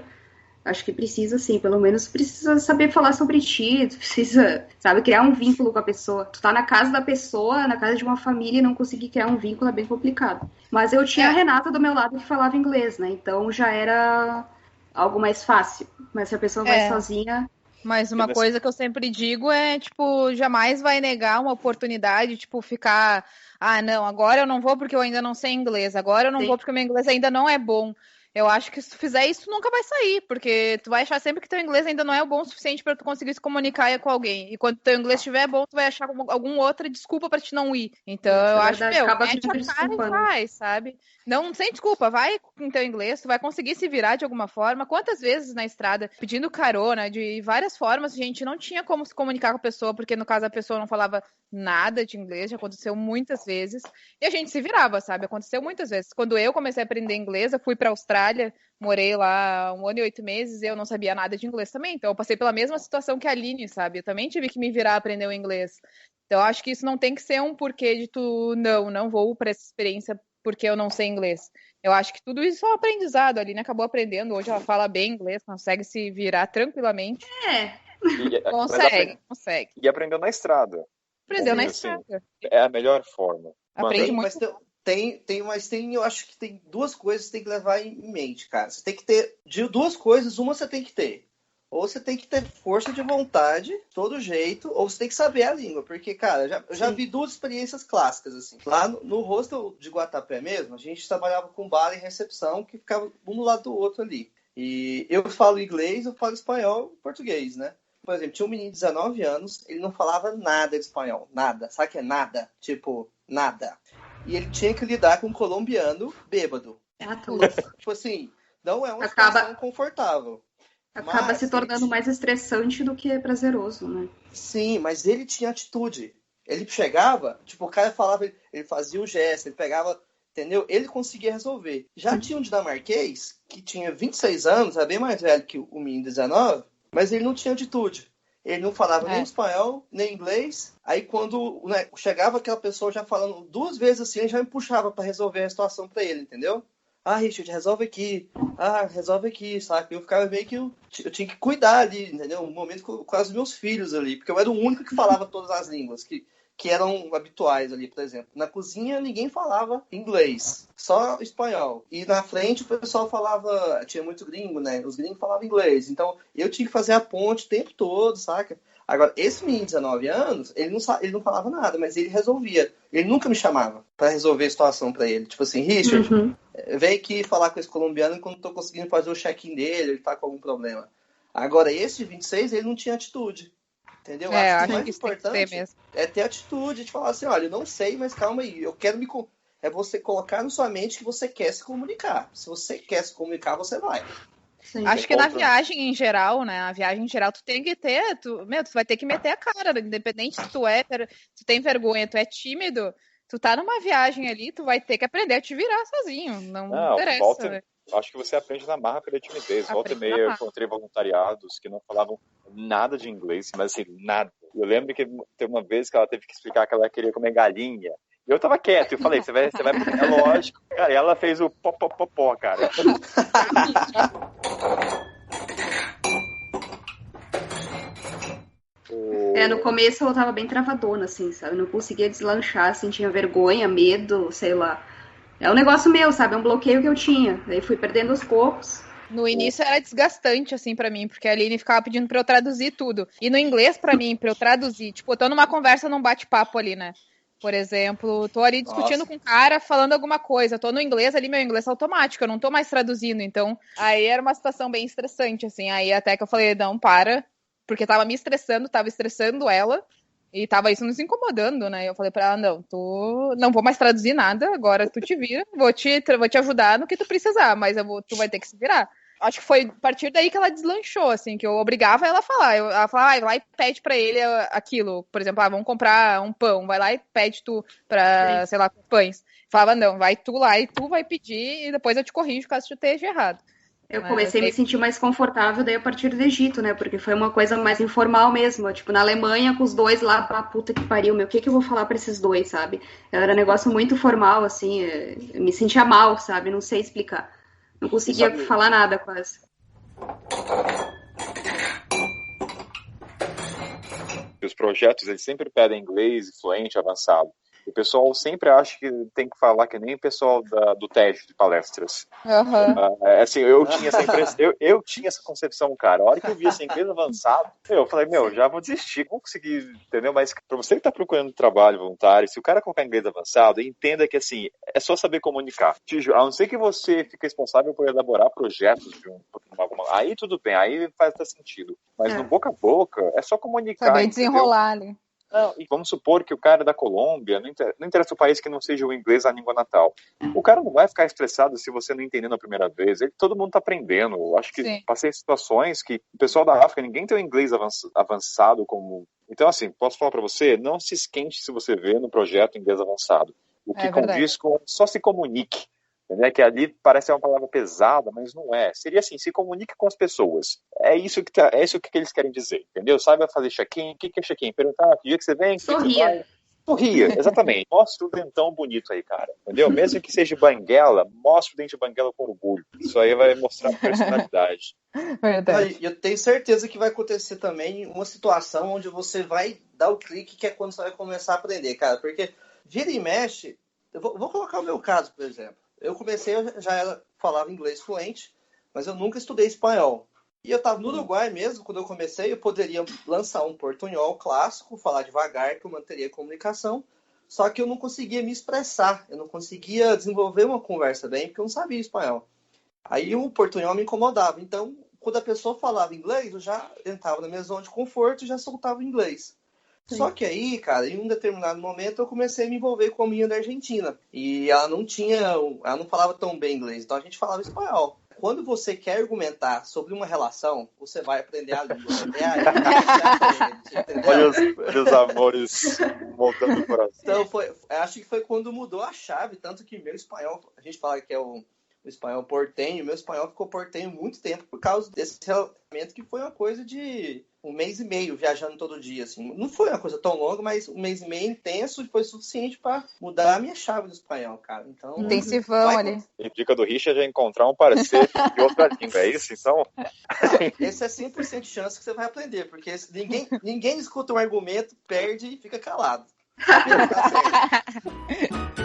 acho que precisa, sim. Pelo menos precisa saber falar sobre ti, tu precisa, sabe, criar um vínculo com a pessoa. Tu tá na casa da pessoa, na casa de uma família e não conseguir criar um vínculo é bem complicado. Mas eu tinha a Renata do meu lado que falava inglês, né? Então já era algo mais fácil. Mas se a pessoa vai sozinha... Mas uma coisa que eu sempre digo é, tipo, jamais vai negar uma oportunidade, tipo, ficar... não, agora eu não vou porque eu ainda não sei inglês. Agora eu não vou porque o meu inglês ainda não é bom. Eu acho que se tu fizer isso, tu nunca vai sair, porque tu vai achar sempre que teu inglês ainda não é bom o suficiente para tu conseguir se comunicar com alguém. E quando teu inglês estiver bom, tu vai achar alguma outra desculpa para te não ir. Então, eu acho, mete a cara e vai, sabe? Não, sem desculpa, vai com teu inglês, tu vai conseguir se virar de alguma forma. Quantas vezes na estrada, pedindo carona, de várias formas, a gente não tinha como se comunicar com a pessoa, porque no caso a pessoa não falava nada de inglês, já aconteceu muitas vezes, e a gente se virava, sabe? Aconteceu muitas vezes. Quando eu comecei a aprender inglês, eu fui pra Austrália, morei lá 1 ano e 8 meses, e eu não sabia nada de inglês também, então eu passei pela mesma situação que a Aline, sabe? Eu também tive que me virar a aprender o inglês. Então eu acho que isso não tem que ser um porquê de tu, não vou pra essa experiência porque eu não sei inglês. Eu acho que tudo isso é um aprendizado. A Aline acabou aprendendo, hoje ela fala bem inglês, consegue se virar tranquilamente. Consegue. E aprendeu na estrada. Aprendeu na estrada. É a melhor forma. Aprende muito. Mas eu acho que tem duas coisas que você tem que levar em mente, cara. Você tem que ter, de duas coisas, uma você tem que ter. Ou você tem que ter força de vontade, todo jeito, ou você tem que saber a língua. Porque, cara, eu já vi duas experiências clássicas, assim. Lá no hostel de Guatapé mesmo, a gente trabalhava com bar e recepção, que ficava um do lado do outro ali. E eu falo inglês, eu falo espanhol e português, né? Por exemplo, tinha um menino de 19 anos, ele não falava nada de espanhol. Nada. Sabe o que é nada? Tipo, nada. E ele tinha que lidar com um colombiano bêbado. Tipo assim, não é uma situação confortável. Acaba se tornando mais estressante do que prazeroso, né? Sim, mas ele tinha atitude. Ele chegava, tipo, o cara falava, ele fazia o gesto, ele pegava, entendeu? Ele conseguia resolver. Já tinha um dinamarquês que tinha 26 anos, era bem mais velho que o menino de 19, mas ele não tinha atitude. Ele não falava nem espanhol, nem inglês. Aí quando chegava aquela pessoa já falando duas vezes assim, ele já me puxava para resolver a situação para ele, entendeu? Ah, Richard, resolve aqui. Ah, resolve aqui, saca? Eu ficava meio que... Eu tinha que cuidar ali, entendeu? Um momento com os meus filhos ali. Porque eu era o único que falava todas as línguas que eram habituais ali, por exemplo. Na cozinha, ninguém falava inglês. Só espanhol. E na frente, o pessoal falava... Tinha muito gringo, né? Os gringos falavam inglês. Então, eu tinha que fazer a ponte o tempo todo, saca? Agora, esse menino de 19 anos, ele não falava nada, mas ele resolvia. Ele nunca me chamava para resolver a situação para ele. Tipo assim, Richard, vem aqui falar com esse colombiano enquanto eu tô conseguindo fazer o check-in dele, ele tá com algum problema. Agora, esse de 26, ele não tinha atitude. Entendeu? Acho que o mais importante é ter atitude de falar assim, olha, eu não sei, mas calma aí, eu quero É você colocar na sua mente que você quer se comunicar. Se você quer se comunicar, você vai. Sim, acho que na viagem em geral, né? A viagem em geral, tu tem que ter, tu vai ter que meter a cara, independente se tu tem vergonha, tu é tímido, tu tá numa viagem ali, tu vai ter que aprender a te virar sozinho. Não interessa. Acho que você aprende na marra pela timidez. Volta e meia eu encontrei voluntariados que não falavam nada de inglês, mas assim, nada. Eu lembro que teve uma vez que ela teve que explicar que ela queria comer galinha. Eu tava quieto, eu falei, você vai, é lógico. Cara, e ela fez o pó, cara. No começo eu tava bem travadona, assim, sabe? Não conseguia deslanchar, assim, tinha vergonha, medo, sei lá. É um negócio meu, sabe? É um bloqueio que eu tinha. Aí fui perdendo aos poucos. No início era desgastante, assim, pra mim, porque a Aline ficava pedindo pra eu traduzir tudo. E no inglês, pra mim, pra eu traduzir, tipo, eu tô numa conversa, num bate-papo ali, né? Por exemplo, tô ali discutindo com um cara, falando alguma coisa. Tô no inglês ali, meu inglês é automático, eu não tô mais traduzindo. Então, aí era uma situação bem estressante, assim. Aí até que eu falei, não, para, porque tava me estressando, tava estressando ela. E tava isso nos incomodando, né? Eu falei pra ela, não, não vou mais traduzir nada, agora tu te vira, vou te ajudar no que tu precisar, mas tu vai ter que se virar. Acho que foi a partir daí que ela deslanchou, assim, que eu obrigava ela a falar. Ela falava, vai lá e pede pra ele aquilo. Por exemplo, vamos comprar um pão, vai lá e pede tu pra, sei lá, pães. Falava, não, vai tu lá e tu vai pedir e depois eu te corrijo caso tu esteja errado. Eu comecei a me sentir mais confortável daí a partir do Egito, né? Porque foi uma coisa mais informal mesmo. Tipo, na Alemanha, com os dois lá, puta que pariu, meu, o que eu vou falar pra esses dois, sabe? Era um negócio muito formal, assim, eu me sentia mal, sabe? Não sei explicar. Não conseguia falar nada quase. Os projetos, eles sempre pedem inglês fluente, avançado. O pessoal sempre acha que tem que falar que nem o pessoal do TED de palestras. Assim, eu tinha essa impressão, eu tinha essa concepção, cara. A hora que eu vi esse inglês avançado, eu falei, já vou desistir, não consegui, entendeu? Mas pra você que tá procurando trabalho voluntário, se o cara colocar inglês avançado, entenda que, assim, é só saber comunicar. A não ser que você fique responsável por elaborar projetos de aí tudo bem, aí faz até sentido. Mas no boca a boca, é só comunicar. Saber desenrolar ali. Não, e vamos supor que o cara é da Colômbia, não interessa o país que não seja o inglês a língua natal. O cara não vai ficar estressado se você não entender na primeira vez. Todo mundo está aprendendo. Eu acho que passei em situações que o pessoal da África, ninguém tem o inglês avançado como... Então, assim, posso falar para você, não se esquente se você vê no projeto inglês avançado. O que condiz com só se comunique. Né, que ali parece uma palavra pesada, mas não é. Seria assim, se comunique com as pessoas. É isso que eles querem dizer, entendeu? Saiba fazer check-in. O que é check-in? Perguntar, que dia que você vem? Sorria. Sorria, exatamente. Mostra o dentão bonito aí, cara. Entendeu? Mesmo que seja banguela, mostra o dente de banguela com orgulho. Isso aí vai mostrar personalidade. Eu tenho certeza que vai acontecer também uma situação onde você vai dar o clique, que é quando você vai começar a aprender, cara. Porque vira e mexe... Eu vou colocar o meu caso, por exemplo. Eu falava inglês fluente, mas eu nunca estudei espanhol. E eu tava no Uruguai mesmo, quando eu comecei, eu poderia lançar um portunhol clássico, falar devagar, que eu manteria a comunicação, só que eu não conseguia me expressar, eu não conseguia desenvolver uma conversa bem, porque eu não sabia espanhol. Aí o portunhol me incomodava. Então, quando a pessoa falava inglês, eu já entrava na minha zona de conforto e já soltava o inglês. Sim. Só que aí, cara, em um determinado momento eu comecei a me envolver com a menina da Argentina. E ela não falava tão bem inglês, então a gente falava espanhol. Quando você quer argumentar sobre uma relação, você vai aprender a língua. É aí que você aprende, entendeu? Olha os amores voltando o coração. Então, acho que foi quando mudou a chave, tanto que meu espanhol, a gente fala que é o espanhol portenho, meu espanhol ficou portenho muito tempo por causa desse relacionamento que foi uma coisa de 1 mês e meio viajando todo dia, assim. Não foi uma coisa tão longa, mas 1 mês e meio intenso foi suficiente para mudar a minha chave do espanhol, cara. Então, intensivão ali. E a dica do Richard é encontrar um parceiro de outra língua, é isso? Então, esse é 100% de chance que você vai aprender, porque ninguém escuta um argumento, perde e fica calado. Tá certo.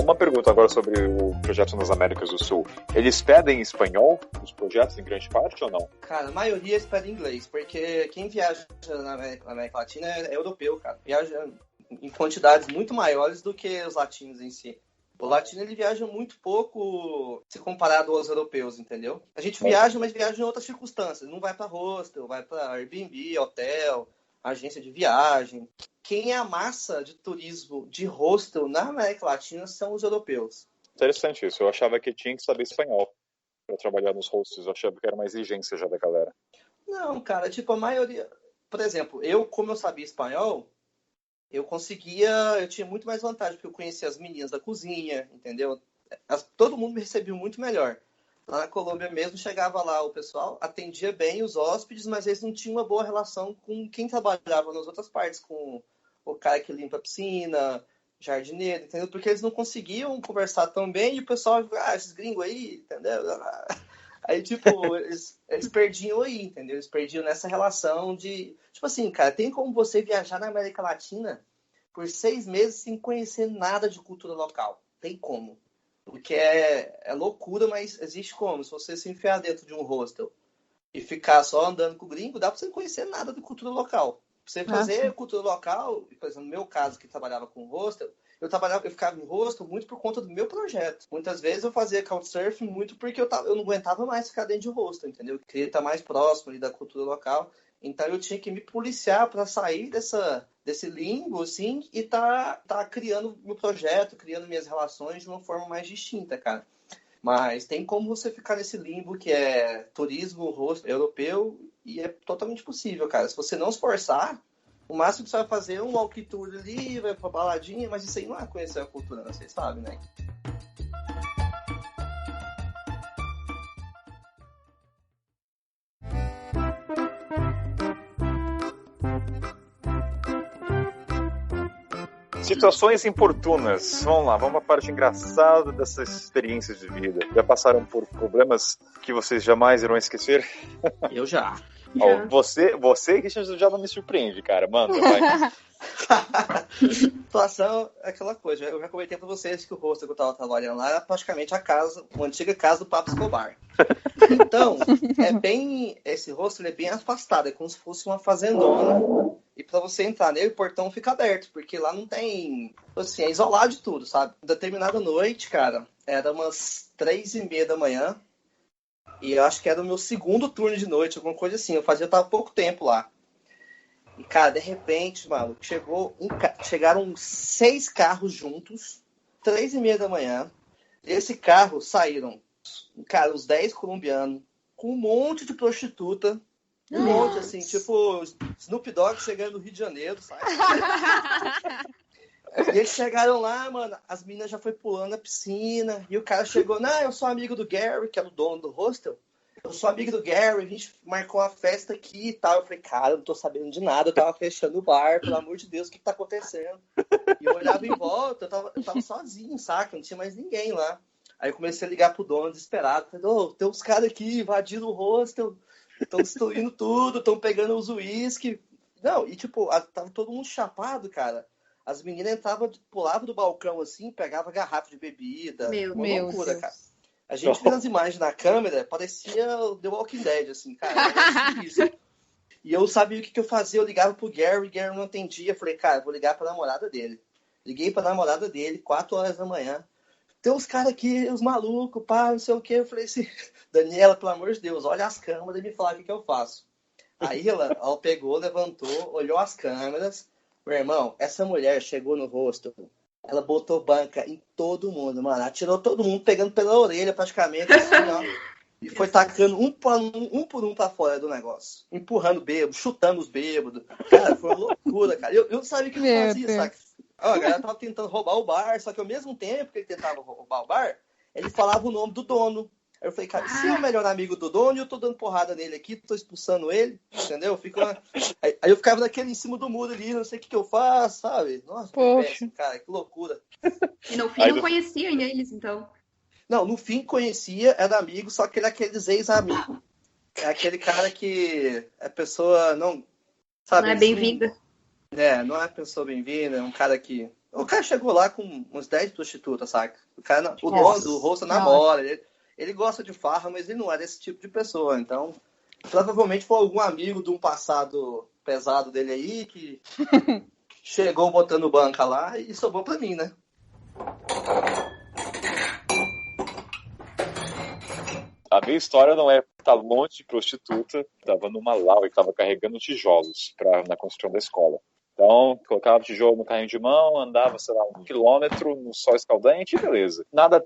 uma pergunta agora sobre o projeto nas Américas do Sul. Eles pedem espanhol, os projetos, em grande parte, ou não? Cara, a maioria espera inglês, porque quem viaja na América Latina é europeu, cara. Viaja em quantidades muito maiores do que os latinos em si. O latino, ele viaja muito pouco se comparado aos europeus, entendeu? A gente viaja, mas viaja em outras circunstâncias. Não vai para hostel, vai para Airbnb, hotel, agência de viagem. Quem é a massa de turismo de hostel na América Latina são os europeus. Interessante isso. Eu achava que tinha que saber espanhol para trabalhar nos hostels. Eu achava que era uma exigência já da galera. Não, cara, tipo, a maioria... Por exemplo, como eu sabia espanhol, eu tinha muito mais vantagem, porque eu conhecia as meninas da cozinha, entendeu? Todo mundo me recebeu muito melhor. Lá na Colômbia mesmo, chegava lá, o pessoal atendia bem os hóspedes, mas eles não tinham uma boa relação com quem trabalhava nas outras partes, com o cara que limpa a piscina, jardineiro, entendeu? Porque eles não conseguiam conversar tão bem e o pessoal, esses gringos aí, entendeu? Aí, tipo, eles perdiam aí, entendeu? Eles perdiam nessa relação de... Tipo assim, cara, tem como você viajar na América Latina por 6 meses sem conhecer nada de cultura local? Tem como. Porque é loucura, mas existe como. Se você se enfiar dentro de um hostel e ficar só andando com o gringo, dá pra você não conhecer nada de cultura local. Pra você fazer cultura local, por exemplo, no meu caso, que trabalhava com hostel, eu ficava em hostel muito por conta do meu projeto. Muitas vezes eu fazia couchsurfing muito porque eu não aguentava mais ficar dentro de hostel, entendeu? Eu queria estar mais próximo ali da cultura local. Então eu tinha que me policiar para sair desse limbo, assim, e tá criando meu projeto, criando minhas relações de uma forma mais distinta, cara. Mas tem como você ficar nesse limbo que é turismo hostel europeu e é totalmente possível, cara. Se você não se forçar, o máximo que você vai fazer é um walk tour ali, vai pra baladinha, mas isso aí não é conhecer a cultura, né? Vocês sabem, né? Situações importunas. Vamos lá, vamos à parte engraçada dessas experiências de vida. Já passaram por problemas que vocês jamais irão esquecer? Eu já. Oh, você, Richard, já não me surpreende, cara. Manda, vai. A situação é aquela coisa. Eu já comentei pra vocês que o hostel que eu tava trabalhando lá era praticamente uma antiga casa do Pablo Escobar. Então, esse hostel é bem afastado, é como se fosse uma fazendona. E pra você entrar nele, o portão fica aberto, porque lá não tem... Assim, é isolado de tudo, sabe? Determinada noite, cara, era umas 3:30 da manhã. E eu acho que era o meu segundo turno de noite, alguma coisa assim. Eu tava pouco tempo lá. E, cara, de repente, mano, chegaram 6 carros juntos, 3:30 da manhã. Desse carro saíram, cara, os 10 colombianos, com um monte de prostituta. Um monte, assim, tipo Snoop Dogg chegando no Rio de Janeiro, sabe? E eles chegaram lá, mano, as meninas já foi pulando na piscina, e o cara chegou, não, eu sou amigo do Gary, que era o dono do hostel, eu sou amigo do Gary, a gente marcou uma festa aqui e tal. Eu falei, cara, eu não tô sabendo de nada, eu tava fechando o bar, pelo amor de Deus, o que tá acontecendo? E eu olhava em volta, eu tava sozinho, saca? Não tinha mais ninguém lá. Aí eu comecei a ligar pro dono desesperado, falei, tem uns caras aqui invadindo o hostel, estão destruindo tudo, estão pegando os uísque. Não, e tipo, tava todo mundo chapado, cara. As meninas entravam, pulavam do balcão assim, pegavam garrafa de bebida. Uma loucura, Deus. cara. A gente vê as imagens na câmera, parecia o The Walking Dead, assim, cara. Era isso. E eu sabia o que eu fazia, eu ligava pro Gary, o Gary não atendia. Falei, cara, vou ligar pra namorada dele. Liguei pra namorada dele, 4 horas da manhã. Tem uns caras aqui, os malucos, pá, não sei o quê. Eu falei assim, Daniela, pelo amor de Deus, olha as câmeras e me fala o que eu faço. Aí ela pegou, levantou, olhou as câmeras. Meu irmão, essa mulher chegou no rosto, ela botou banca em todo mundo, mano. Ela tirou todo mundo, pegando pela orelha praticamente, assim, ó. E foi tacando um por um pra fora do negócio. Empurrando bêbado, chutando os bêbados. Cara, foi uma loucura, cara. Eu não sabia o que eu fazia, saca? Ó, a galera tava tentando roubar o bar, só que ao mesmo tempo que ele tentava roubar o bar, ele falava o nome do dono. Aí eu falei, cara, se é o melhor amigo do dono, eu tô dando porrada nele aqui, tô expulsando ele, entendeu? Aí eu ficava daquele em cima do muro ali, não sei o que eu faço, sabe? Nossa, que péssimo, cara, que loucura. E no fim não conhecia eles, então. Não, no fim conhecia, era amigo, só que ele é aqueles ex-amigos. É aquele cara que a pessoa não... Sabe, não é bem-vinda. Não é pessoa bem-vinda, é um cara que... O cara chegou lá com uns 10 prostitutas, saca? O dono do rosto namora, ele gosta de farra, mas ele não era esse tipo de pessoa. Então, provavelmente foi algum amigo de um passado pesado dele aí que chegou botando banca lá e sobrou pra mim, né? A minha história não é estar longe de prostituta, estava numa lau e estava carregando tijolos na construção da escola. Então, colocava o tijolo no carrinho de mão, andava, sei lá, 1 quilômetro no sol escaldante e beleza. Nada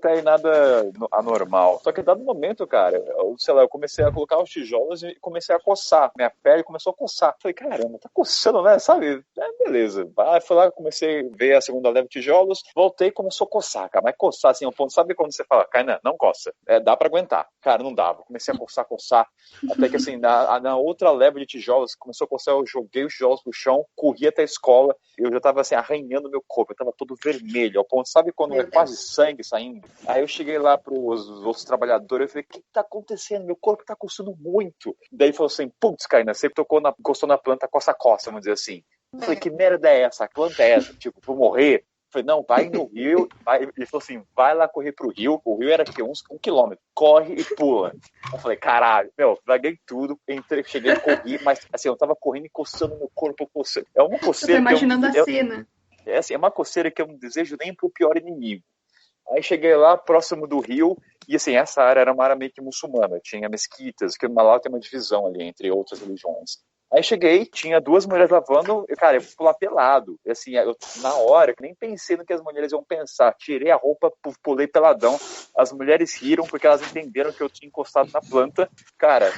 anormal. Só que dado momento, cara, eu comecei a colocar os tijolos e comecei a coçar. Minha pele começou a coçar. Falei, caramba, tá coçando, né? Sabe? Beleza. Aí fui lá, comecei a ver a segunda leva de tijolos, voltei e começou a coçar, cara. Mas coçar, assim, ao ponto, sabe quando você fala, Kainan, não coça. Dá pra aguentar. Cara, não dava. Comecei a coçar. Até que, assim, na outra leva de tijolos, começou a coçar, eu joguei os tijolos pro chão, corri até a escola, eu já tava assim, arranhando meu corpo, eu tava todo vermelho, ao ponto, sabe quando é quase sangue saindo? Aí eu cheguei lá pros outros trabalhadores, eu falei, o que tá acontecendo? Meu corpo tá coçando muito. Daí ele falou assim, putz, Kainan, você encostou na planta coça-coça, vamos dizer assim. Eu falei, que merda é essa? Que planta é essa? Tipo, vou morrer? Eu falei, não, vai no rio. Ele falou assim, vai lá correr pro rio. O rio era aqui, 1 quilômetro. Corre e pula. Eu falei, caralho, larguei tudo. Cheguei a correr, mas assim, eu tava correndo e coçando meu corpo. É uma coceira. Eu tô imaginando a cena. É uma coceira que eu não desejo nem pro pior inimigo. Aí cheguei lá, próximo do rio, e assim, essa área era uma área meio que muçulmana. Tinha mesquitas, que no Malau tem uma divisão ali entre outras religiões. Aí cheguei, tinha 2 mulheres lavando, cara, eu fui lá pelado. E assim, na hora, que nem pensei no que as mulheres iam pensar. Tirei a roupa, pulei peladão. As mulheres riram porque elas entenderam que eu tinha encostado na planta. Cara,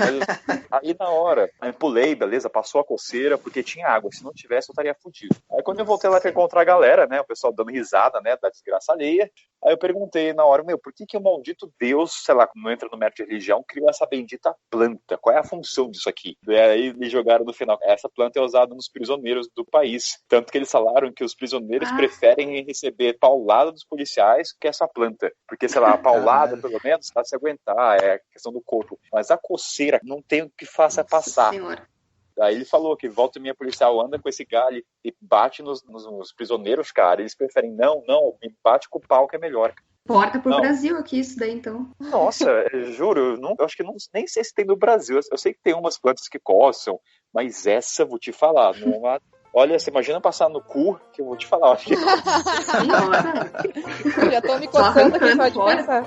aí na hora, aí pulei, beleza, passou a coceira, porque tinha água. Se não tivesse, eu estaria fudido. Aí quando eu voltei lá pra encontrar a galera, né, o pessoal dando risada, né, da desgraça alheia, aí eu perguntei na hora, por que o maldito Deus, sei lá, não entra no mérito de religião, criou essa bendita planta? Qual é a função disso aqui? E aí me jogaram no final. Essa planta é usada nos prisioneiros do país. Tanto que eles falaram que os prisioneiros preferem receber paulada dos policiais que essa planta. Porque, sei lá, a paulada, pelo menos, dá se aguentar, é questão do corpo. Mas a coceira não tem o que faça passar. Senhora. Aí ele falou que volta e meia policial anda com esse galho e bate nos prisioneiros, cara. Eles preferem, não, me bate com o pau que é melhor. Porta pro Brasil aqui, isso daí, então. Nossa, juro, eu acho que nem sei se tem no Brasil. Eu sei que tem umas plantas que coçam, mas essa, vou te falar, olha, você imagina passar no cu, que eu vou te falar. Acho que... Já tô me coçando aqui, pode pensar.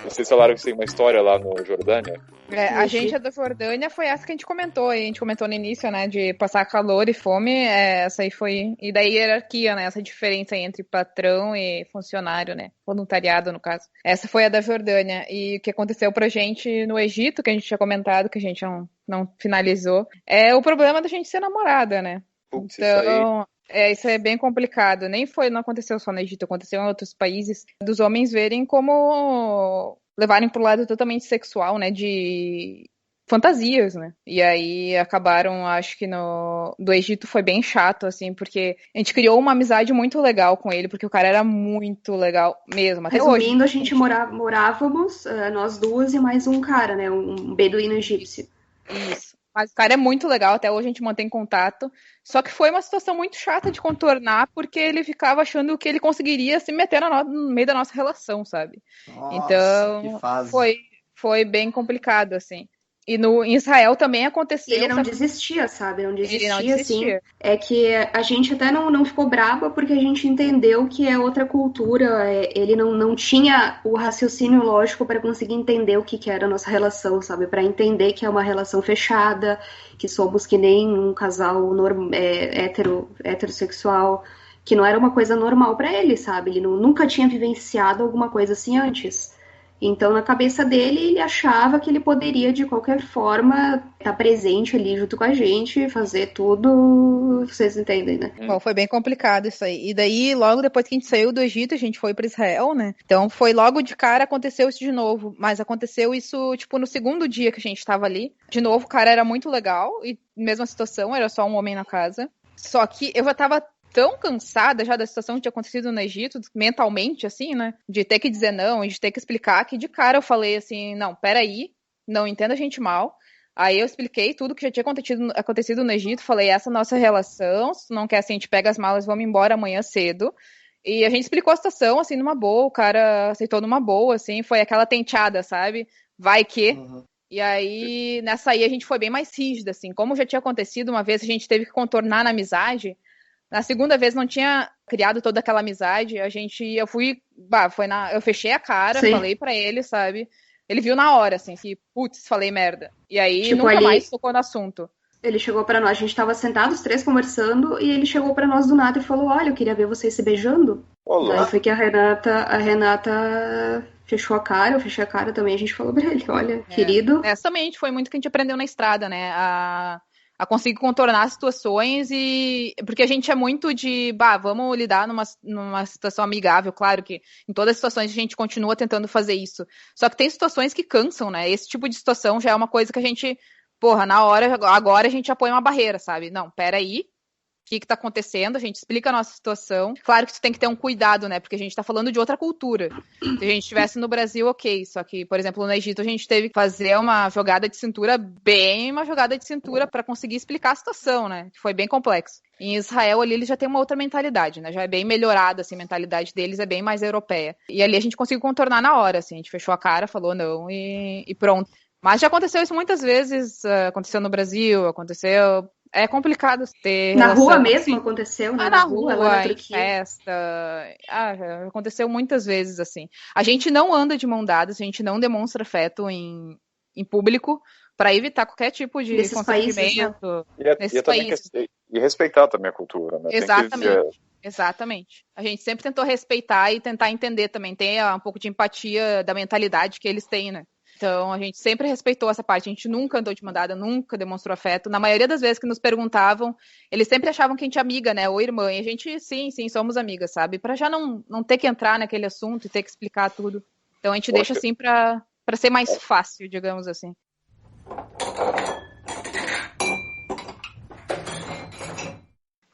Vocês falaram que tem uma história lá no Jordânia? A gente da Jordânia foi essa que a gente comentou. A gente comentou no início, né? De passar calor e fome. Essa aí foi... E daí hierarquia, né? Essa diferença entre patrão e funcionário, né? Voluntariado, no caso. Essa foi a da Jordânia. E o que aconteceu pra gente no Egito, que a gente tinha comentado, que a gente não finalizou, é o problema da gente ser namorada, né? Putz, então... isso é bem complicado. Não aconteceu só no Egito, aconteceu em outros países, dos homens verem como levarem pro lado totalmente sexual, né, de fantasias, né? E aí acabaram, acho que do Egito foi bem chato, assim, porque a gente criou uma amizade muito legal com ele, porque o cara era muito legal mesmo, até hoje. Resumindo, a gente morávamos, nós duas e mais um cara, né? Um beduíno egípcio. Isso. Mas o cara é muito legal, até hoje a gente mantém contato. Só que foi uma situação muito chata de contornar, porque ele ficava achando que ele conseguiria se meter no meio da nossa relação, sabe? Nossa, então, que fase. foi bem complicado, assim. E em Israel também aconteceu. Ele não desistia, sabe? Não desistia, ele não desistia. Assim. É que a gente até não ficou braba porque a gente entendeu que é outra cultura. Ele não tinha o raciocínio lógico para conseguir entender o que era a nossa relação, sabe? Para entender que é uma relação fechada, que somos que nem um casal heterossexual, que não era uma coisa normal para ele, sabe? Ele nunca tinha vivenciado alguma coisa assim antes. Então, na cabeça dele, ele achava que ele poderia, de qualquer forma, estar presente ali junto com a gente, fazer tudo. Vocês entendem, né? Bom, foi bem complicado isso aí. E daí, logo depois que a gente saiu do Egito, a gente foi para Israel, né? Então, foi logo de cara, aconteceu isso de novo. Mas aconteceu isso, tipo, no segundo dia que a gente estava ali. De novo, o cara era muito legal. E mesma situação, era só um homem na casa. Só que eu já tava tão cansada já da situação que tinha acontecido no Egito, mentalmente, assim, né? De ter que dizer não e de ter que explicar, que de cara eu falei assim, não, peraí, não entenda a gente mal. Aí eu expliquei tudo que já tinha acontecido no Egito, falei, essa é a nossa relação, se tu não quer assim, a gente pega as malas e vamos embora amanhã cedo. E a gente explicou a situação, assim, numa boa, o cara aceitou numa boa, assim, foi aquela tenteada, sabe? Vai que... Uhum. E aí, nessa aí, a gente foi bem mais rígida, assim. Como já tinha acontecido uma vez, a gente teve que contornar na amizade. Na segunda vez não tinha criado toda aquela amizade, eu fechei a cara, Sim. Falei pra ele, sabe? Ele viu na hora, assim, que, putz, falei merda. E aí tipo, nunca mais tocou no assunto. Ele chegou pra nós, a gente tava sentados, os três conversando, e ele chegou pra nós do nada e falou, olha, eu queria ver vocês se beijando. Olá. Daí foi que a Renata fechou a cara, eu fechei a cara também, a gente falou pra ele, olha, querido... Exatamente, foi muito que a gente aprendeu na estrada, né? A conseguir contornar situações porque a gente é muito de, vamos lidar numa situação amigável, claro que em todas as situações a gente continua tentando fazer isso, só que tem situações que cansam, né, esse tipo de situação já é uma coisa que a gente, na hora, agora a gente já põe uma barreira, sabe, não, peraí, o que tá acontecendo, a gente explica a nossa situação. Claro que tu tem que ter um cuidado, né? Porque a gente tá falando de outra cultura. Se a gente estivesse no Brasil, ok. Só que, por exemplo, no Egito, a gente teve que fazer uma jogada de cintura para conseguir explicar a situação, né? Que foi bem complexo. Em Israel, ali, eles já têm uma outra mentalidade, né? Já é bem melhorada, assim, a mentalidade deles é bem mais europeia. E ali a gente conseguiu contornar na hora, assim. A gente fechou a cara, falou não e pronto. Mas já aconteceu isso muitas vezes. Aconteceu no Brasil, aconteceu... É complicado ter na relação, rua mesmo assim. Aconteceu, né? Na rua, lá na Turquia. Em festa. Aconteceu muitas vezes, assim. A gente não anda de mão dadas, a gente não demonstra afeto em público para evitar qualquer tipo de constrangimento. Nesses países. E respeitar também a cultura, né? Exatamente. Exatamente. A gente sempre tentou respeitar e tentar entender também. Ter um pouco de empatia da mentalidade que eles têm, né? Então, a gente sempre respeitou essa parte, a gente nunca andou de mandada, nunca demonstrou afeto. Na maioria das vezes que nos perguntavam, eles sempre achavam que a gente é amiga, né, ou irmã. E a gente, sim, somos amigas, sabe? Para já não ter que entrar naquele assunto e ter que explicar tudo. Então, a gente deixa assim para ser mais fácil, digamos assim.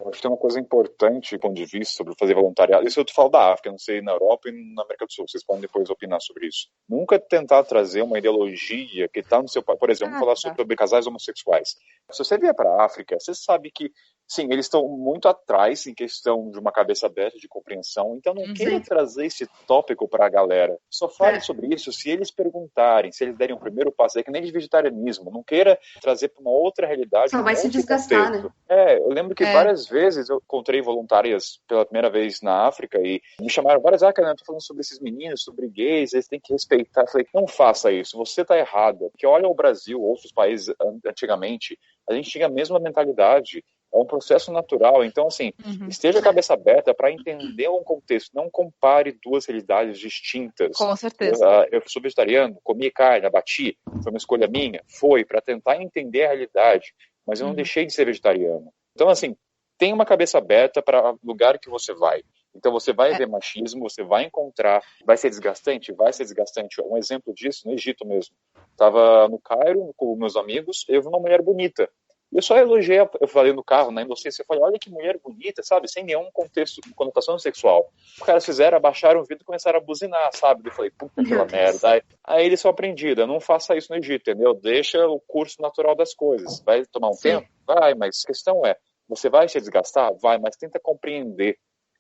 Acho que tem uma coisa importante do ponto de vista sobre fazer voluntariado. Isso eu falo da África, não sei na Europa e na América do Sul. Vocês podem depois opinar sobre isso. Nunca tentar trazer uma ideologia que está no seu país. Por exemplo, vamos falar sobre casais homossexuais. Se você vier para a África, você sabe que, sim, eles estão muito atrás em questão de uma cabeça aberta de compreensão. Então, não queira trazer esse tópico para a galera. Só fale sobre isso se eles perguntarem, se eles derem o primeiro passo. É que nem de vegetarianismo. Não queira trazer para uma outra realidade. Só vai se desgastar, contexto. Né? Eu lembro que várias vezes eu encontrei voluntárias pela primeira vez na África e me chamaram várias vezes, eu tô falando sobre esses meninos, sobre gays, eles têm que respeitar. Eu falei, não faça isso, você tá errada. Porque olha o Brasil, outros países antigamente, a gente tinha a mesma mentalidade. É um processo natural. Então, assim, esteja a cabeça aberta para entender um contexto. Não compare duas realidades distintas. Com certeza. Eu sou vegetariano, comi carne, abati. Foi uma escolha minha? Foi, para tentar entender a realidade. Mas eu não deixei de ser vegetariano. Então, assim, tenha uma cabeça aberta para o lugar que você vai. Então, você vai ver machismo, você vai encontrar. Vai ser desgastante? Vai ser desgastante. Um exemplo disso no Egito mesmo. Tava no Cairo com meus amigos, eu vi uma mulher bonita. E eu só elogiei, eu falei no carro, na inocência, eu falei, olha que mulher bonita, sabe? Sem nenhum contexto, conotação sexual. Os caras fizeram, abaixaram o vidro e começaram a buzinar, sabe? Eu falei, puta aquela merda. Aí eles são aprendidos, não faça isso no Egito, entendeu? Deixa o curso natural das coisas. Vai tomar um tempo? Vai, mas a questão é, você vai se desgastar? Vai, mas tenta compreender.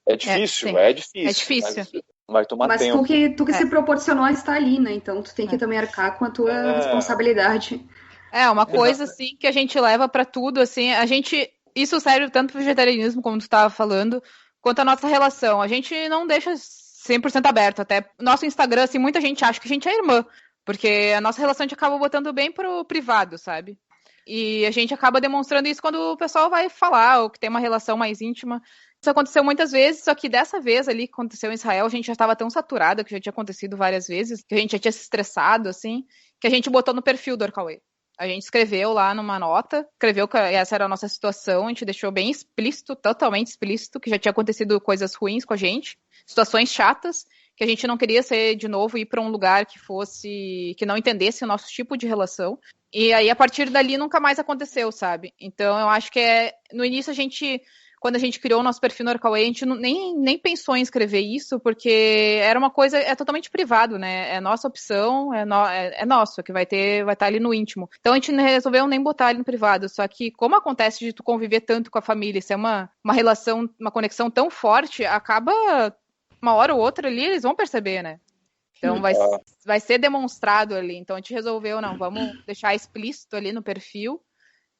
É difícil. É difícil. Mas vai tomar Mas tempo. tu que se proporcionou a estar ali, né? Então tu tem que também arcar com a tua responsabilidade. É, uma coisa, assim, que a gente leva pra tudo, assim, isso serve tanto pro vegetarianismo, como tu estava falando, quanto a nossa relação. A gente não deixa 100% aberto, até nosso Instagram, assim, muita gente acha que a gente é irmã, porque a nossa relação a gente acaba botando bem pro privado, sabe? E a gente acaba demonstrando isso quando o pessoal vai falar, ou que tem uma relação mais íntima. Isso aconteceu muitas vezes, só que dessa vez ali que aconteceu em Israel, a gente já estava tão saturada, que já tinha acontecido várias vezes, que a gente já tinha se estressado, assim, que a gente botou no perfil do Workaway. A gente escreveu lá numa nota, escreveu que essa era a nossa situação, a gente deixou bem explícito, totalmente explícito, que já tinha acontecido coisas ruins com a gente, situações chatas, que a gente não queria ser, de novo, ir para um lugar que não entendesse o nosso tipo de relação. E aí, a partir dali, nunca mais aconteceu, sabe? Então, eu acho que no início quando a gente criou o nosso perfil no Workaway, a gente nem pensou em escrever isso, porque era uma coisa, totalmente privado, né? É nossa opção, é nosso, que vai estar ali no íntimo. Então a gente resolveu nem botar ali no privado, só que como acontece de tu conviver tanto com a família, se é uma relação, uma conexão tão forte, acaba uma hora ou outra ali, eles vão perceber, né? Então vai ser demonstrado ali. Então a gente resolveu, não, vamos deixar explícito ali no perfil.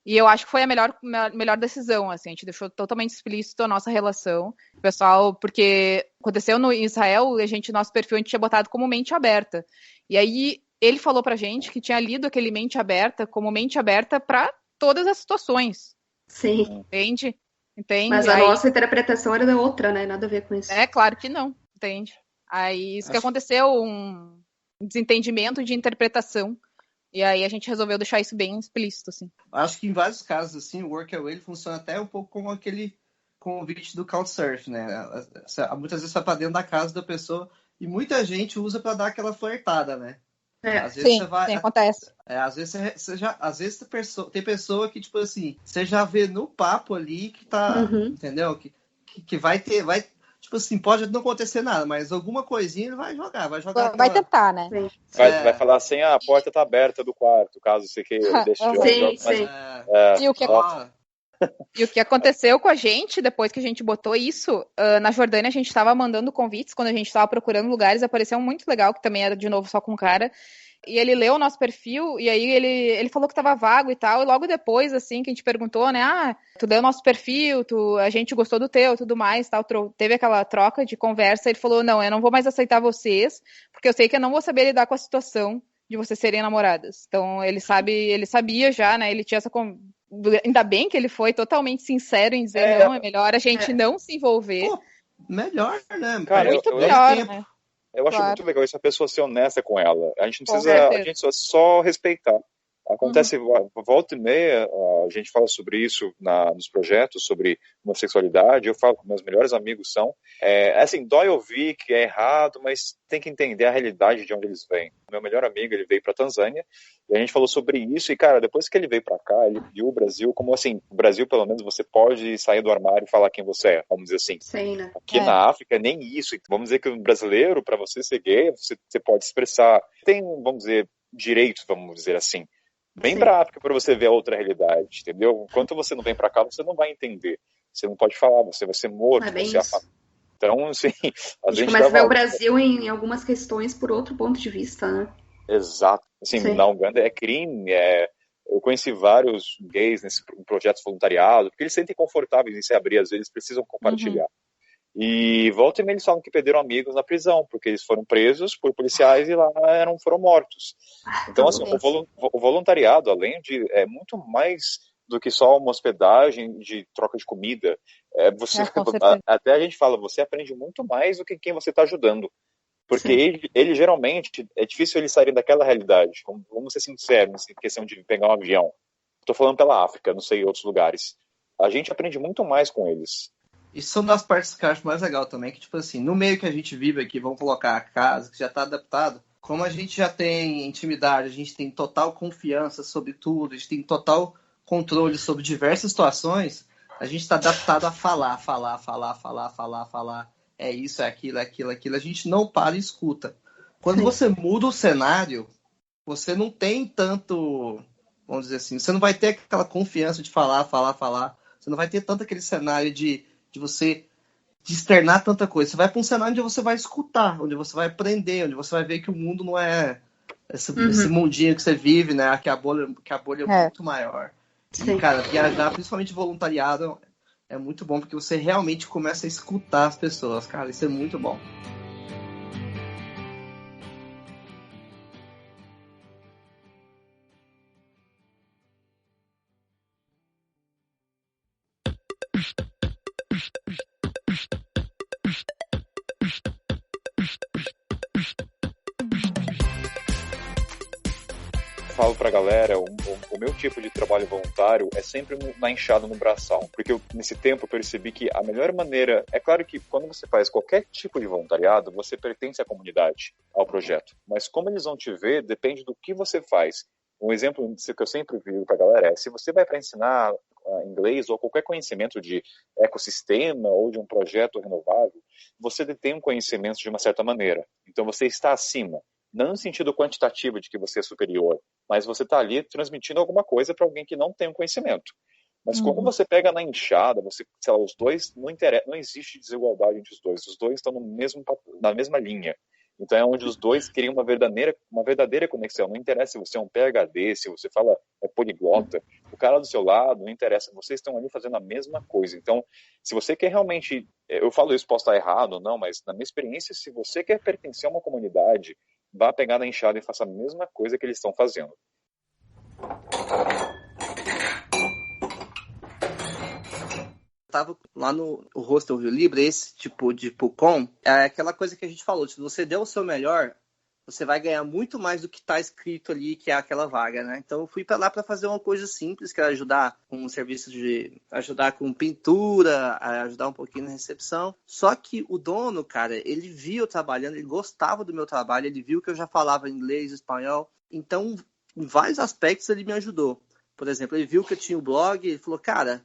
E eu acho que foi a melhor decisão, assim, a gente deixou totalmente explícito a nossa relação. O pessoal, porque aconteceu no Israel, nosso perfil a gente tinha botado como mente aberta. E aí ele falou pra gente que tinha lido aquele mente aberta como mente aberta para todas as situações. Sim. Entende? Mas a nossa interpretação era da outra, né? Nada a ver com isso. É, claro que não, entende? Aí isso que aconteceu, um desentendimento de interpretação. E aí a gente resolveu deixar isso bem explícito, assim. Acho que em vários casos, assim, o Workaway funciona até um pouco como aquele convite do Couchsurf, né? Muitas vezes vai para dentro da casa da pessoa e muita gente usa para dar aquela flertada, né? Às vezes você vai, sim, acontece. Às vezes tem pessoa que, tipo assim, você já vê no papo ali que tá, entendeu? Que vai tipo assim, pode não acontecer nada, mas alguma coisinha ele vai jogar. Vai tentar, né? Vai falar assim, a porta tá aberta do quarto, caso você queira. Sim. E o que aconteceu com a gente, depois que a gente botou isso, na Jordânia a gente estava mandando convites, quando a gente estava procurando lugares, apareceu um muito legal, que também era de novo só com cara, e ele leu o nosso perfil, e aí ele falou que tava vago e tal, e logo depois, assim, que a gente perguntou, né, tu leu o nosso perfil, a gente gostou do teu, tudo mais, tal, teve aquela troca de conversa, ele falou, não, eu não vou mais aceitar vocês, porque eu sei que eu não vou saber lidar com a situação de vocês serem namoradas. Então, ele sabia já, né, ele tinha essa... Ainda bem que ele foi totalmente sincero em dizer, não, é melhor a gente não se envolver. Pô, melhor, né? Cara, muito melhor, né? Eu acho muito legal isso, a pessoa ser honesta com ela. A gente não precisa, a gente só respeitar. Acontece, volta e meia, a gente fala sobre isso nos projetos, sobre homossexualidade, eu falo com meus melhores amigos assim, dói ouvir que é errado, mas tem que entender a realidade de onde eles vêm. Meu melhor amigo, ele veio para Tanzânia, e a gente falou sobre isso, e cara, depois que ele veio para cá, ele viu o Brasil como assim, o Brasil pelo menos você pode sair do armário e falar quem você é, vamos dizer assim. Sim, né? Aqui na África, nem isso. Vamos dizer que um brasileiro, para você ser gay, você pode expressar, tem, vamos dizer, direitos, vamos dizer assim. Vem pra África para você ver a outra realidade, entendeu? Enquanto você não vem para cá, você não vai entender. Você não pode falar, você vai ser morto. Então, assim... A gente começa a ver o Brasil em algumas questões por outro ponto de vista, né? Exato. Assim, na Uganda é crime, eu conheci vários gays nesse projeto voluntariado, porque eles se sentem confortáveis em se abrir, às vezes precisam compartilhar. E volta e meia eles falam que perderam amigos na prisão, porque eles foram presos por policiais e lá foram mortos. Então, assim, o voluntariado, além de... é muito mais do que só uma hospedagem de troca de comida. Até a gente fala, você aprende muito mais do que quem você está ajudando. Porque ele geralmente, é difícil eles saírem daquela realidade. Vamos ser sinceros, em questão de pegar um avião. Estou falando pela África, não sei, outros lugares. A gente aprende muito mais com eles. Isso são das partes que eu acho mais legal também, que tipo assim, no meio que a gente vive aqui, vamos colocar a casa, que já está adaptado, Como a gente já tem intimidade, a gente tem total confiança sobre tudo, a gente tem total controle sobre diversas situações, a gente está adaptado a falar. É isso, é aquilo, é aquilo, é aquilo. A gente não para e escuta. Quando você muda o cenário, você não tem tanto, vamos dizer assim, você não vai ter aquela confiança de falar. Você não vai ter tanto aquele cenário de você de externar tanta coisa. Você vai para um cenário onde você vai escutar, onde você vai aprender, onde você vai ver que o mundo não é esse mundinho que você vive, né? Que a bolha é muito maior. E, cara, viajar, principalmente voluntariado, é muito bom, porque você realmente começa a escutar as pessoas, cara. Isso é muito bom. Falo pra galera, o meu tipo de trabalho voluntário é sempre na enxada no braçal, porque nesse tempo eu percebi que a melhor maneira, é claro que quando você faz qualquer tipo de voluntariado, você pertence à comunidade, ao projeto, mas como eles vão te ver, depende do que você faz. Um exemplo que eu sempre digo pra galera é, se você vai para ensinar inglês ou qualquer conhecimento de ecossistema ou de um projeto renovável, você detém um conhecimento de uma certa maneira, então você está acima. Não no sentido quantitativo de que você é superior, mas você está ali transmitindo alguma coisa para alguém que não tem um conhecimento. Mas quando você pega na enxada, sei lá, os dois, não existe desigualdade entre os dois estão na mesma linha. Então é onde os dois criam uma verdadeira conexão. Não interessa se você é um PhD, se você é poliglota, o cara do seu lado, não interessa, vocês estão ali fazendo a mesma coisa. Então, se você quer realmente, eu falo isso, posso estar errado ou não, mas na minha experiência, se você quer pertencer a uma comunidade, vá pegar na enxada e faça a mesma coisa que eles estão fazendo. Tava lá no Hostel Rio Libre, esse tipo de PUCOM, é aquela coisa que a gente falou, se você der o seu melhor, você vai ganhar muito mais do que está escrito ali, que é aquela vaga, né? Então eu fui para lá para fazer uma coisa simples, que era ajudar com um serviço ajudar com pintura, ajudar um pouquinho na recepção. Só que o dono, cara, ele viu eu trabalhando, ele gostava do meu trabalho, ele viu que eu já falava inglês, espanhol, então em vários aspectos ele me ajudou. Por exemplo, ele viu que eu tinha o blog, ele falou, cara,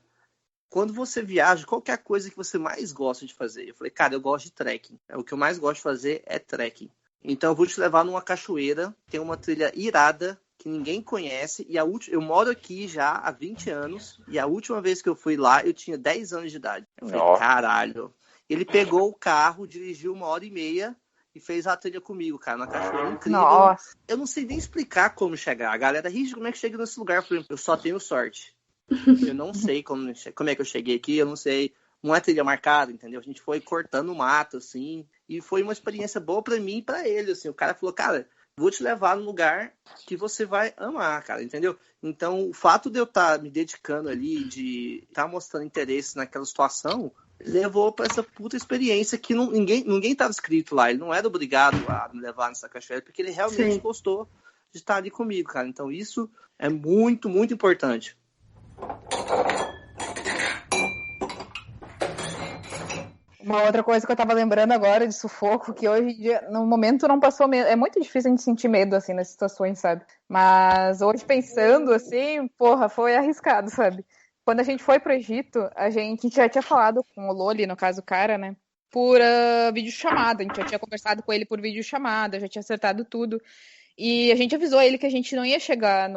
quando você viaja, qual que é a coisa que você mais gosta de fazer? Eu falei, cara, eu gosto de trekking. O que eu mais gosto de fazer é trekking. Então eu vou te levar numa cachoeira, tem uma trilha irada, que ninguém conhece, e eu moro aqui já há 20 anos, e a última vez que eu fui lá, eu tinha 10 anos de idade. Eu falei, caralho. Ele pegou o carro, dirigiu 1h30 e fez a trilha comigo, cara, na cachoeira incrível. Nossa. Eu não sei nem explicar como chegar. A galera, Rich, como é que chega nesse lugar? Eu falei, eu só tenho sorte. Eu não sei como é que eu cheguei aqui, eu não sei, não é trilha marcada, entendeu? A gente foi cortando o mato, assim, e foi uma experiência boa pra mim e pra ele, assim. O cara falou, cara, vou te levar num lugar que você vai amar, cara, entendeu? Então, o fato de eu estar me dedicando ali, de estar mostrando interesse naquela situação, levou pra essa puta experiência que ninguém tava escrito lá, ele não era obrigado a me levar nessa cachoeira, porque ele realmente gostou de estar ali comigo, cara. Então, isso é muito, muito importante. Uma outra coisa que eu tava lembrando agora de sufoco, que hoje em dia, no momento não passou medo. É muito difícil a gente sentir medo, assim, nessas situações, sabe? Mas hoje pensando, assim, porra, foi arriscado, sabe? Quando a gente foi pro Egito, a gente já tinha falado com o Loli, no caso o cara, né? Por videochamada. A gente já tinha conversado com ele por videochamada, já tinha acertado tudo. E a gente avisou ele que a gente não ia chegar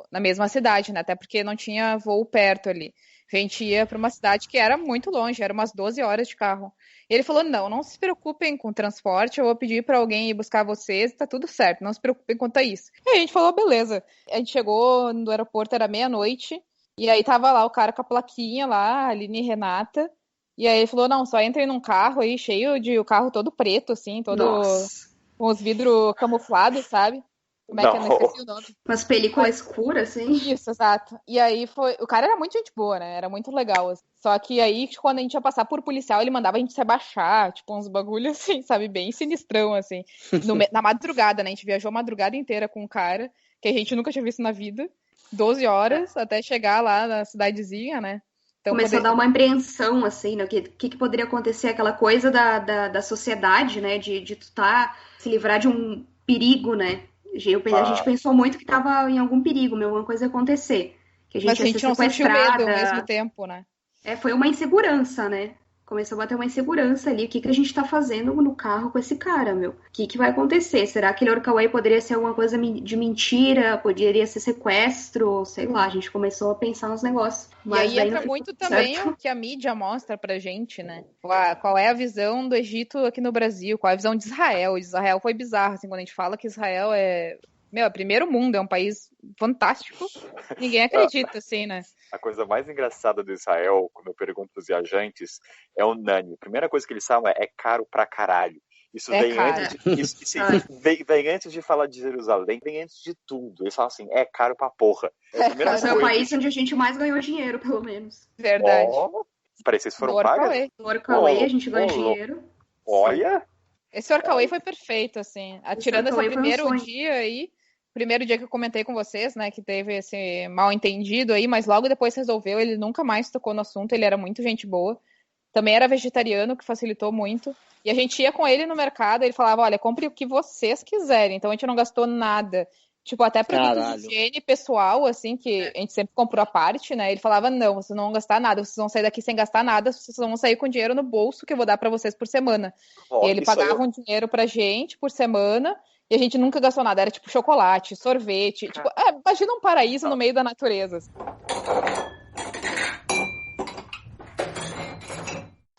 na mesma cidade, né? Até porque não tinha voo perto ali. A gente ia para uma cidade que era muito longe, era umas 12 horas de carro. E ele falou, não se preocupem com o transporte, eu vou pedir para alguém ir buscar vocês, tá tudo certo, não se preocupem quanto a isso. E a gente falou, beleza. A gente chegou no aeroporto, era meia-noite, e aí tava lá o cara com a plaquinha lá, Aline e Renata, e aí ele falou, não, só entrem num carro aí, cheio de o carro todo preto, assim, todo... Nossa. Com os vidros camuflados, sabe? Como é que eu não esqueci o nome? Com as películas escuras, assim. Isso, exato. E aí foi... O cara era muito gente boa, né? Era muito legal. Assim. Só que aí, quando a gente ia passar por policial, ele mandava a gente se abaixar, tipo, uns bagulhos assim, sabe? Bem sinistrão, assim. Na madrugada, né? A gente viajou a madrugada inteira com um cara que a gente nunca tinha visto na vida. 12 horas até chegar lá na cidadezinha, né? Então, começou a dar uma apreensão, assim, né? O que poderia acontecer? Aquela coisa da sociedade, né? De tu se livrar de um perigo, né? A gente pensou muito que estava em algum perigo, alguma coisa ia acontecer. Que a gente Mas a ia gente ser não sentiu medo ao sequestrada. mesmo tempo, né? Foi uma insegurança, né? Começou a bater uma insegurança ali. O que a gente tá fazendo no carro com esse cara, meu? O que vai acontecer? Será que ele Orkaway poderia ser alguma coisa de mentira? Poderia ser sequestro? Sei lá, a gente começou a pensar nos negócios. Mas e aí entra muito também o que a mídia mostra pra gente, né? Qual é a visão do Egito aqui no Brasil? Qual é a visão de Israel? Israel foi bizarro, assim, quando a gente fala que Israel é primeiro mundo, é um país fantástico. Ninguém acredita, assim, né? A coisa mais engraçada do Israel, quando eu pergunto para os viajantes, é unânime. A primeira coisa que eles falam é caro pra caralho. Isso vem antes de falar de Jerusalém, vem antes de tudo. Eles falam assim, é caro pra porra. Mas é o país onde a gente mais ganhou dinheiro, pelo menos. Verdade. Parece que vocês foram pagas? No Orkaway a gente ganhou dinheiro. Olha! Esse Orkaway foi perfeito, assim. Tirando esse primeiro dia aí, primeiro dia que eu comentei com vocês, né, que teve esse mal entendido aí, mas logo depois resolveu, ele nunca mais tocou no assunto, ele era muito gente boa. Também era vegetariano, que facilitou muito. E a gente ia com ele no mercado, ele falava, olha, compre o que vocês quiserem. Então a gente não gastou nada. Tipo, até produtos de higiene pessoal, assim, que a gente sempre comprou à parte, né? Ele falava, não, vocês não vão gastar nada, vocês vão sair daqui sem gastar nada, vocês vão sair com dinheiro no bolso que eu vou dar pra vocês por semana. E ele pagava um dinheiro pra gente por semana, e a gente nunca gastou nada. Era tipo chocolate, sorvete. Tipo, imagina um paraíso no meio da natureza.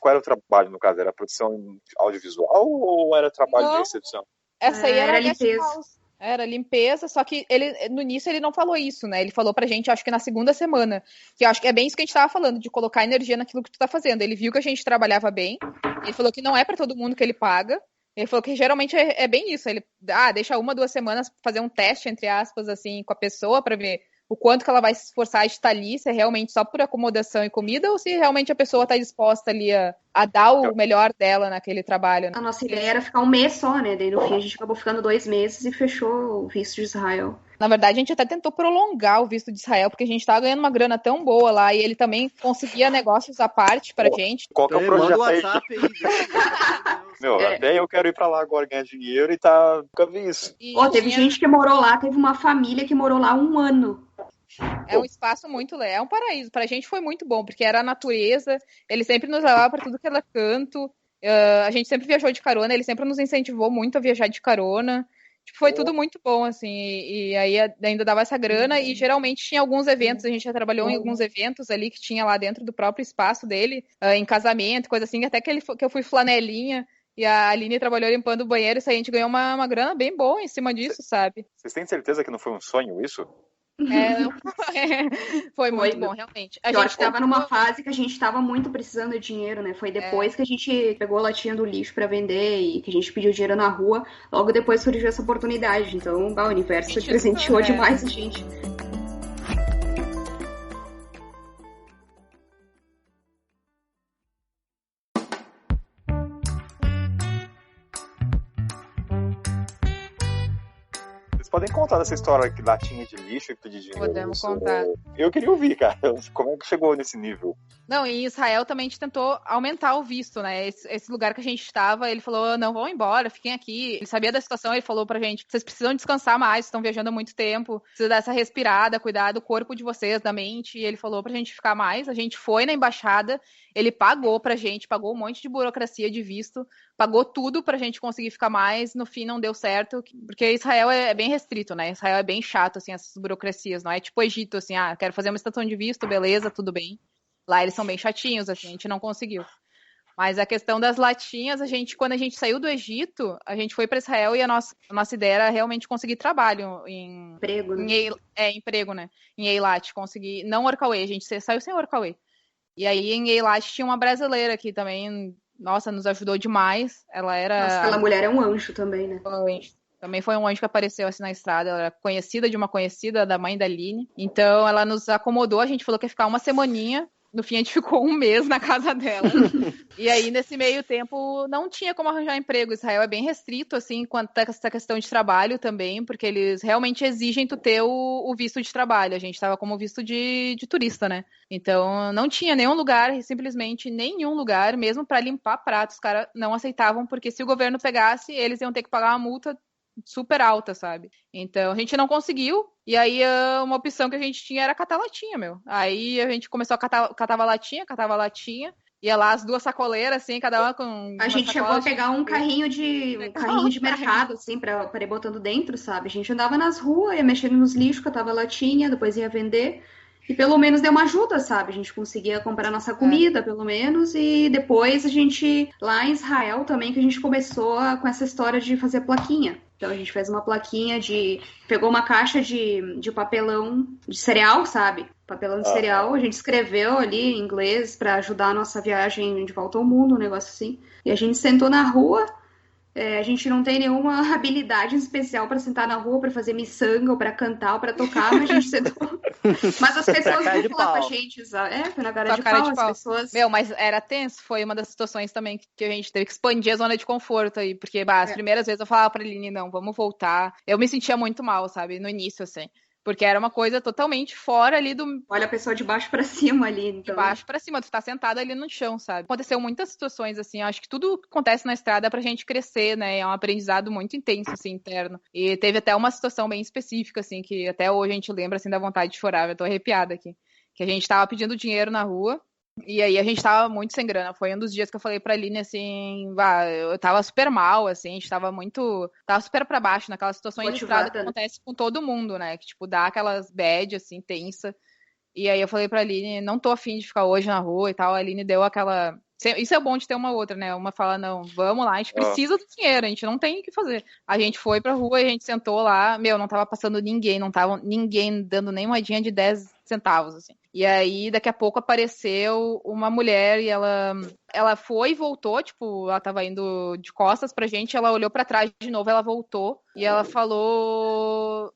Qual era o trabalho, no caso? Era produção audiovisual ou era trabalho de recepção? Essa aí era limpeza. Era limpeza, só que ele, no início ele não falou isso, né? Ele falou pra gente, acho que na segunda semana, que eu acho que é bem isso que a gente tava falando, de colocar energia naquilo que tu tá fazendo. Ele viu que a gente trabalhava bem, ele falou que não é pra todo mundo que ele paga, ele falou que geralmente é bem isso, ele deixa 1-2 semanas fazer um teste, entre aspas, assim, com a pessoa pra ver o quanto que ela vai se esforçar de estar ali, se é realmente só por acomodação e comida, ou se realmente a pessoa está disposta ali a dar o melhor dela naquele trabalho. Né? A nossa ideia era ficar um mês só, né? Daí no fim a gente acabou ficando 2 meses e fechou o visto de Israel. Na verdade, a gente até tentou prolongar o visto de Israel, porque a gente estava ganhando uma grana tão boa lá, e ele também conseguia negócios à parte pra gente. Qual que é o projeto aí? Meu, até eu quero ir pra lá agora ganhar dinheiro e nunca vi isso. Teve gente que morou lá, teve uma família que morou lá 1 ano. É um espaço muito legal, é um paraíso. Pra gente foi muito bom, porque era a natureza, ele sempre nos levava pra tudo que era canto, a gente sempre viajou de carona, ele sempre nos incentivou muito a viajar de carona. Tipo, foi tudo muito bom, assim, e aí ainda dava essa grana, e geralmente tinha alguns eventos, a gente já trabalhou em alguns eventos ali que tinha lá dentro do próprio espaço dele, em casamento, coisa assim, até que eu fui flanelinha, e a Aline trabalhou limpando o banheiro, isso aí a gente ganhou uma grana bem boa em cima disso, sabe? Vocês têm certeza que não foi um sonho isso? Foi muito bom, realmente. A gente estava numa fase que a gente estava muito precisando de dinheiro, né? Foi depois que a gente pegou a latinha do lixo para vender e que a gente pediu dinheiro na rua. Logo depois surgiu essa oportunidade. Então, o universo presenteou demais a gente. Podem contar dessa história que latinha de lixo e pedir dinheiro? Podemos contar. Eu queria ouvir, cara. Como é que chegou nesse nível? Não, em Israel também a gente tentou aumentar o visto, né? Esse lugar que a gente estava, ele falou, não, vão embora, fiquem aqui. Ele sabia da situação, ele falou pra gente, vocês precisam descansar mais, estão viajando há muito tempo, precisa dar essa respirada, cuidar do corpo de vocês, da mente. E ele falou pra gente ficar mais. A gente foi na embaixada, ele pagou pra gente, pagou um monte de burocracia de visto, pagou tudo pra gente conseguir ficar mais. No fim não deu certo, porque Israel é bem restrito, né? Israel é bem chato, assim, essas burocracias, não é tipo Egito, assim, quero fazer uma extensão de visto, beleza, tudo bem. Lá eles são bem chatinhos, assim, a gente não conseguiu. Mas a questão das latinhas, quando a gente saiu do Egito, a gente foi para Israel e a nossa ideia era realmente conseguir trabalho em... Emprego, né? Emprego, né? Em Eilat, conseguir... Não Workaway, a gente saiu sem Workaway. E aí em Eilat tinha uma brasileira que também, nossa, nos ajudou demais. Ela era... Nossa, aquela mulher é um anjo também, né? Também foi um anjo que apareceu assim na estrada. Ela era conhecida de uma conhecida da mãe da Aline. Então ela nos acomodou, a gente falou que ia ficar uma semaninha. No fim, a gente ficou 1 mês na casa dela. E aí, nesse meio tempo, não tinha como arranjar emprego. Israel é bem restrito, assim, quanto a essa questão de trabalho também, porque eles realmente exigem tu ter o visto de trabalho. A gente estava como visto de turista, né? Então, não tinha nenhum lugar, simplesmente nenhum lugar, mesmo para limpar pratos, os caras não aceitavam, porque se o governo pegasse, eles iam ter que pagar uma multa super alta, sabe? Então a gente não conseguiu, e aí uma opção que a gente tinha era catar latinha, meu. Aí a gente começou a catava latinha, ia lá as 2 sacoleiras, assim, cada uma com A uma gente chegou a pegar um carrinho de Legal. mercado, assim, pra ir botando dentro, sabe? A gente andava nas ruas, ia mexendo nos lixos, catava latinha, depois ia vender. E pelo menos deu uma ajuda, sabe? A gente conseguia comprar nossa comida, pelo menos. E depois a gente, lá em Israel também, que a gente começou com essa história de fazer plaquinha. Então a gente fez uma plaquinha pegou uma caixa de papelão de cereal, sabe? Papelão de cereal, a gente escreveu ali em inglês para ajudar a nossa viagem de volta ao mundo, um negócio assim. E a gente sentou na rua. A gente não tem nenhuma habilidade especial para sentar na rua, para fazer miçanga, ou para cantar, ou para tocar, mas a gente sentou. Mas as pessoas vão falar com a gente, foi na cara de pau, as pessoas. Meu, mas era tenso, foi uma das situações também que a gente teve que expandir a zona de conforto aí, porque as primeiras vezes eu falava pra Aline, não, vamos voltar. Eu me sentia muito mal, sabe, no início, assim. Porque era uma coisa totalmente fora ali do... Olha a pessoa de baixo pra cima ali, então. De baixo pra cima, tu tá sentada ali no chão, sabe? Aconteceu muitas situações, assim, eu acho que tudo que acontece na estrada é pra gente crescer, né? É um aprendizado muito intenso, assim, interno. E teve até uma situação bem específica, assim, que até hoje a gente lembra, assim, da vontade de chorar. Eu tô arrepiada aqui. Que a gente tava pedindo dinheiro na rua, e aí a gente tava muito sem grana. Foi um dos dias que eu falei pra Aline, assim, eu tava super mal, assim, a gente tava super pra baixo naquelas situações de estrada que acontece com todo mundo, né? Que, tipo, dá aquelas bad, assim, tensa. E aí eu falei pra Aline, não tô afim de ficar hoje na rua e tal. A Aline deu aquela... Isso é bom de ter uma outra, né? Uma fala, não, vamos lá, a gente precisa do dinheiro, a gente não tem o que fazer. A gente foi pra rua e a gente sentou lá, não tava passando ninguém, não tava ninguém dando nem moedinha de 10 centavos, assim. E aí, daqui a pouco, apareceu uma mulher e ela foi e voltou, tipo, ela tava indo de costas pra gente, ela olhou pra trás de novo, ela voltou e ela falou...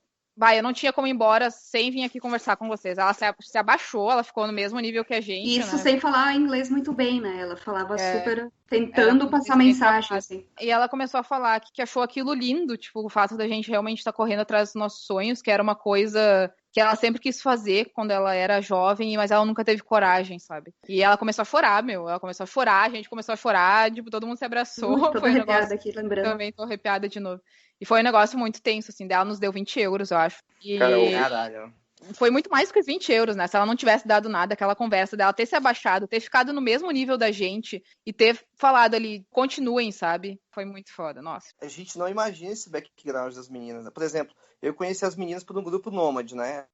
eu não tinha como ir embora sem vir aqui conversar com vocês. Ela se abaixou, ela ficou no mesmo nível que a gente. Isso, né? sem falar inglês muito bem, né? Ela falava super tentando passar mensagem, assim. E ela começou a falar que achou aquilo lindo, tipo, o fato da gente realmente estar correndo atrás dos nossos sonhos, que era uma coisa que ela sempre quis fazer quando ela era jovem, mas ela nunca teve coragem, sabe? E ela começou a chorar, ela começou a chorar, a gente começou a chorar, tipo, todo mundo se abraçou. Tô arrepiada aqui, lembrando. Também tô arrepiada de novo. E foi um negócio muito tenso, assim, ela nos deu 20 euros, eu acho. E... Caralho. Foi muito mais do que 20 euros, né? Se ela não tivesse dado nada, aquela conversa dela ter se abaixado, ter ficado no mesmo nível da gente e ter falado ali, continuem, sabe? Foi muito foda, nossa. A gente não imagina esse background das meninas, né? Por exemplo, eu conheci as meninas por um grupo nômade, né?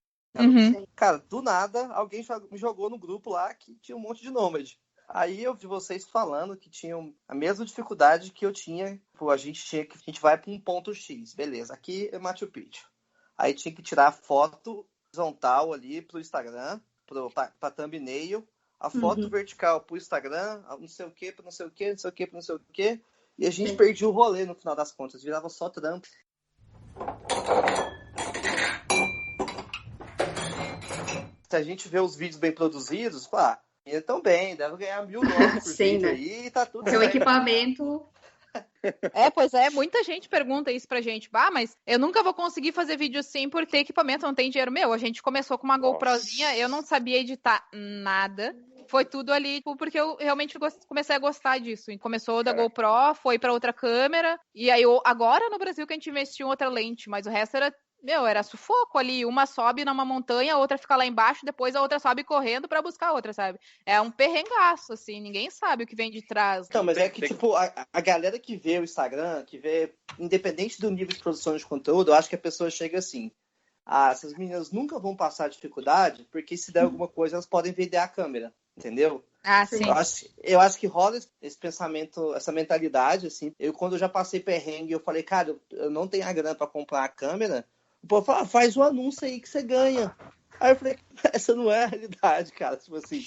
Cara, do nada, alguém me jogou no grupo lá que tinha um monte de nômade. Aí eu vi vocês falando que tinham a mesma dificuldade que eu tinha. Pô, a gente vai para um ponto X, beleza. Aqui é Machu Picchu. Aí tinha que tirar a foto horizontal ali pro Instagram, pra thumbnail, a foto vertical pro Instagram, não sei o que, não sei o que, não sei o que, não sei o que. E a gente perdia o rolê no final das contas, virava só trampo. Se a gente vê os vídeos bem produzidos, tão bem, deve ganhar $1.000 por Sim, vídeo né? aí e tá tudo Seu certo. equipamento. Pois é, muita gente pergunta isso pra gente. Mas eu nunca vou conseguir fazer vídeo assim porque equipamento não tem dinheiro meu. A gente começou com uma GoProzinha, eu não sabia editar nada. Foi tudo ali, porque eu realmente comecei a gostar disso. Começou da GoPro, foi pra outra câmera, e aí agora no Brasil que a gente investiu em outra lente, mas o resto era sufoco ali. Uma sobe numa montanha, a outra fica lá embaixo, depois a outra sobe correndo pra buscar a outra, sabe? É um perrengaço, assim, ninguém sabe o que vem de trás. Não, mas é que, tipo, a galera que vê o Instagram, que vê, independente do nível de produção de conteúdo, eu acho que a pessoa chega assim, essas meninas nunca vão passar dificuldade, porque se der alguma coisa, elas podem vender a câmera, entendeu? Sim. Eu acho que rola esse pensamento, essa mentalidade, assim. Quando eu já passei perrengue, eu falei, cara, eu não tenho a grana pra comprar a câmera. O povo fala, faz um anúncio aí que você ganha. Aí eu falei, essa não é a realidade, cara. Tipo assim,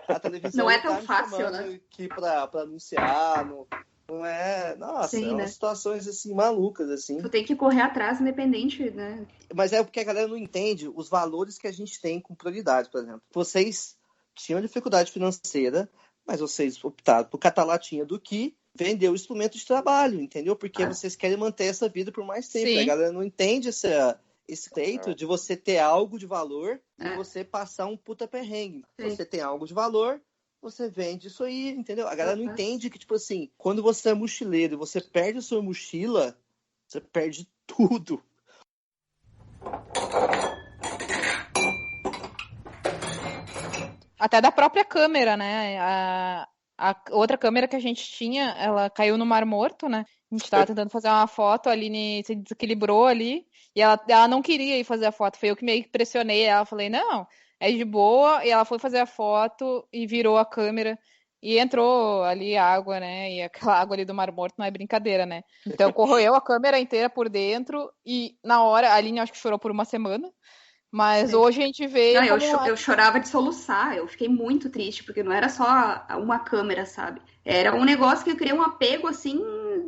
a televisão não é tão fácil, né? Aqui pra anunciar, não é... Nossa, Sim, umas situações, assim, malucas, assim. Tu tem que correr atrás, independente, né? Mas é porque a galera não entende os valores que a gente tem com prioridade, por exemplo. Vocês tinham dificuldade financeira, mas vocês optaram por catar latinha do que vender o instrumento de trabalho, entendeu? Porque vocês querem manter essa vida por mais tempo. Sim. A galera não entende esse feito de você ter algo de valor e você passar um puta perrengue. Sim. Você tem algo de valor, você vende isso aí, entendeu? A galera não entende que, tipo assim, quando você é mochileiro e você perde a sua mochila, você perde tudo. Até da própria câmera, né? A outra câmera que a gente tinha, ela caiu no Mar Morto, né? A gente tava tentando fazer uma foto, a Aline se desequilibrou ali, e ela não queria ir fazer a foto. Foi eu que meio que pressionei ela, falei, não, é de boa, e ela foi fazer a foto e virou a câmera, e entrou ali água, né? E aquela água ali do Mar Morto não é brincadeira, né? Então corroeu a câmera inteira por dentro, e na hora, a Aline acho que chorou por uma semana, mas Sim. hoje a gente vê Não, como... eu chorava de soluçar, eu fiquei muito triste, porque não era só uma câmera, sabe? Era um negócio que eu criei um apego, assim,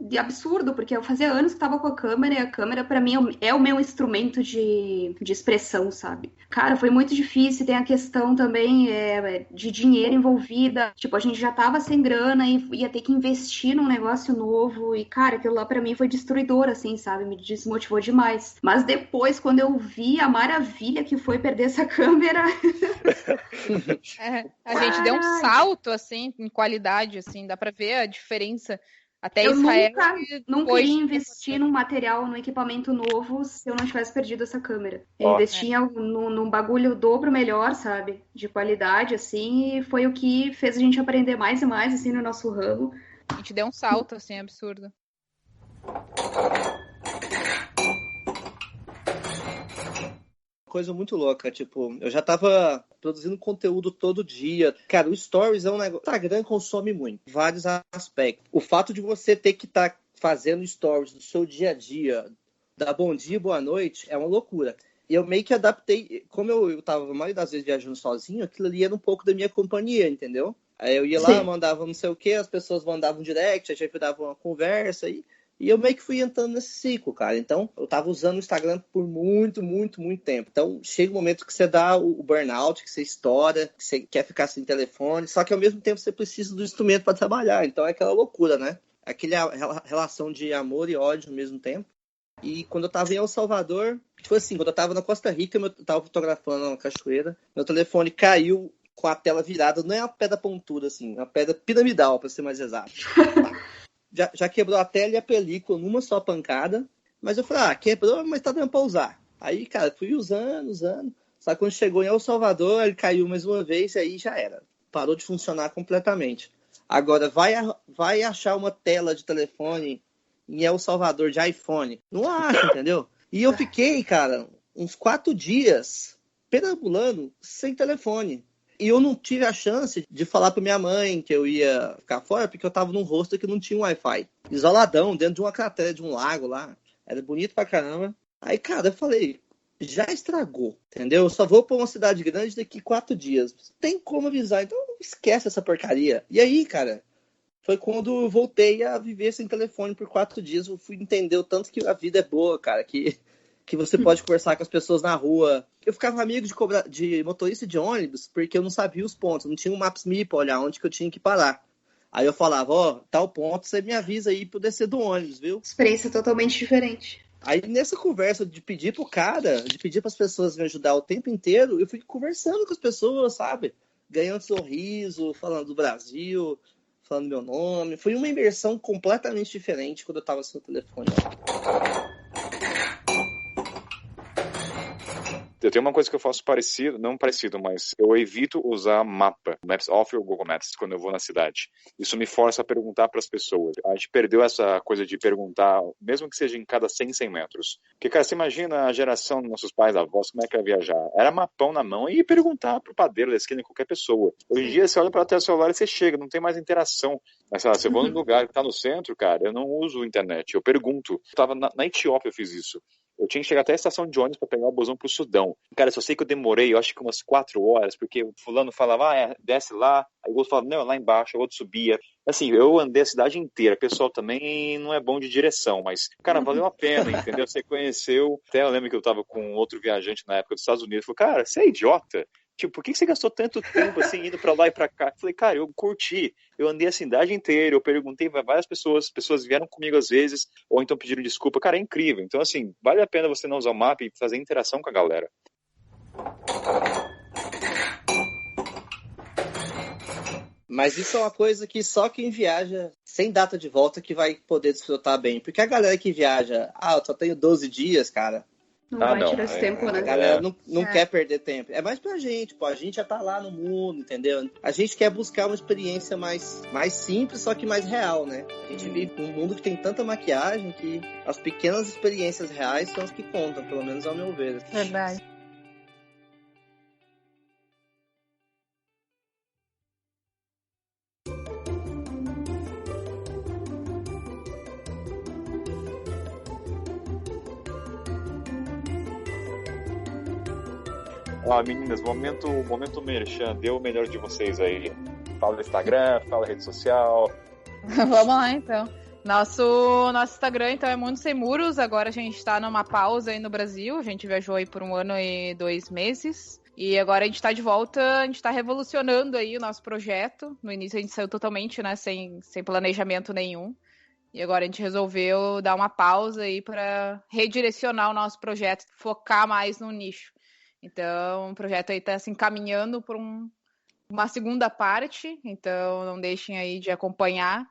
de absurdo, porque eu fazia anos que tava com a câmera, e a câmera, pra mim, é o meu instrumento de expressão, sabe? Cara, foi muito difícil, tem a questão também de dinheiro envolvida, tipo, a gente já tava sem grana e ia ter que investir num negócio novo, e, cara, aquilo lá pra mim foi destruidor, assim, sabe? Me desmotivou demais. Mas depois, quando eu vi a maravilha que foi perder essa câmera... a gente deu um salto, assim, em qualidade, assim, dá pra ver a diferença. Até eu Israel... nunca iria investir num material, num equipamento novo se eu não tivesse perdido essa câmera. Eu investi num bagulho dobro melhor, sabe? De qualidade, assim, e foi o que fez a gente aprender mais e mais, assim, no nosso ramo. A gente deu um salto, assim, absurdo. Coisa muito louca, tipo, eu já tava produzindo conteúdo todo dia. Cara, o Stories é um negócio... O Instagram consome muito, vários aspectos. O fato de você ter que estar fazendo Stories do seu dia a dia, dar bom dia, boa noite, é uma loucura. E eu meio que adaptei, como eu tava a maioria das vezes viajando sozinho, aquilo ali era um pouco da minha companhia, entendeu? Aí eu ia lá, mandava não sei o que, as pessoas mandavam direct, a gente dava uma conversa e eu meio que fui entrando nesse ciclo, cara. Então, eu tava usando o Instagram por muito, muito, muito tempo. Então, chega um momento que você dá o burnout, que você estoura, que você quer ficar sem telefone, só que ao mesmo tempo você precisa do instrumento para trabalhar. Então, é aquela loucura, né? Aquela relação de amor e ódio ao mesmo tempo. E quando eu tava em El Salvador, tipo assim, quando eu tava na Costa Rica, eu tava fotografando uma cachoeira, meu telefone caiu com a tela virada, não é uma pedra pontuda, assim, uma pedra piramidal, para ser mais exato. Já quebrou a tela e a película numa só pancada. Mas eu falei, quebrou, mas tá dando pra usar. Aí, cara, fui usando. Só que quando chegou em El Salvador, ele caiu mais uma vez e aí já era. Parou de funcionar completamente. Agora, vai achar uma tela de telefone em El Salvador de iPhone. Não acha, entendeu? E eu fiquei, cara, uns 4 dias perambulando sem telefone. E eu não tive a chance de falar pra minha mãe que eu ia ficar fora, porque eu tava num hostel que não tinha Wi-Fi. Isoladão, dentro de uma cratera, de um lago lá. Era bonito pra caramba. Aí, cara, eu falei, já estragou, entendeu? Eu só vou pra uma cidade grande daqui 4 dias. Não tem como avisar, então esquece essa porcaria. E aí, cara, foi quando eu voltei a viver sem telefone por 4 dias. Eu fui entender o tanto que a vida é boa, cara, que você pode conversar com as pessoas na rua. Eu ficava amigo de motorista de ônibus porque eu não sabia os pontos. Não tinha um Maps.me pra olhar onde que eu tinha que parar. Aí eu falava, tal ponto, você me avisa aí pra eu descer do ônibus, viu? Experiência totalmente diferente. Aí nessa conversa de pedir pro cara, de pedir pras pessoas me ajudar o tempo inteiro, eu fui conversando com as pessoas, sabe? Ganhando sorriso, falando do Brasil, falando meu nome. Foi uma imersão completamente diferente quando eu tava sem o telefone. Eu tenho uma coisa que eu faço parecido, não parecido, mas eu evito usar mapa, Maps Off ou Google Maps, quando eu vou na cidade. Isso me força a perguntar para as pessoas. A gente perdeu essa coisa de perguntar, mesmo que seja em cada 100 metros. Porque, cara, você imagina a geração dos nossos pais, avós, como é que ia viajar? Era mapão na mão e perguntar pro padeiro da esquina, qualquer pessoa. Hoje em dia, você olha para o celular e você chega, não tem mais interação. Mas, sei lá, se eu vou num lugar que tá no centro, cara, eu não uso a internet, eu pergunto. Eu tava na Etiópia, eu fiz isso. Eu tinha que chegar até a estação de ônibus para pegar o busão pro Sudão. Cara, só sei que eu demorei, eu acho que umas 4 horas, porque o fulano falava, desce lá, aí o outro falava, não, é lá embaixo, o outro subia. Assim, eu andei a cidade inteira, o pessoal também não é bom de direção, mas, cara, valeu a pena, entendeu? Você conheceu, até eu lembro que eu tava com outro viajante na época dos Estados Unidos, falou, cara, você é idiota? Tipo, por que você gastou tanto tempo, assim, indo pra lá e pra cá? Eu falei, cara, eu curti, eu andei a cidade inteira, eu perguntei pra várias pessoas, pessoas vieram comigo às vezes, ou então pediram desculpa, cara, é incrível. Então, assim, vale a pena você não usar o mapa e fazer interação com a galera. Mas isso é uma coisa que só quem viaja sem data de volta que vai poder desfrutar bem. Porque a galera que viaja, eu só tenho 12 dias, cara. Não vai tirar esse tempo, A né? galera não quer perder tempo. É mais pra gente, pô. A gente já tá lá no mundo, entendeu? A gente quer buscar uma experiência mais simples, só que mais real, né? A gente vive num mundo que tem tanta maquiagem que as pequenas experiências reais são as que contam, pelo menos ao meu ver. Verdade. Meninas, momento merchan, dê o melhor de vocês aí. Fala no Instagram, fala rede social. Vamos lá, então. Nosso Instagram, então, é Mundo Sem Muros. Agora a gente tá numa pausa aí no Brasil. A gente viajou aí por 1 ano e 2 meses. E agora a gente tá de volta, a gente tá revolucionando aí o nosso projeto. No início a gente saiu totalmente, né, sem planejamento nenhum. E agora a gente resolveu dar uma pausa aí para redirecionar o nosso projeto, focar mais no nicho. Então, o projeto aí está se encaminhando para uma segunda parte, então não deixem aí de acompanhar.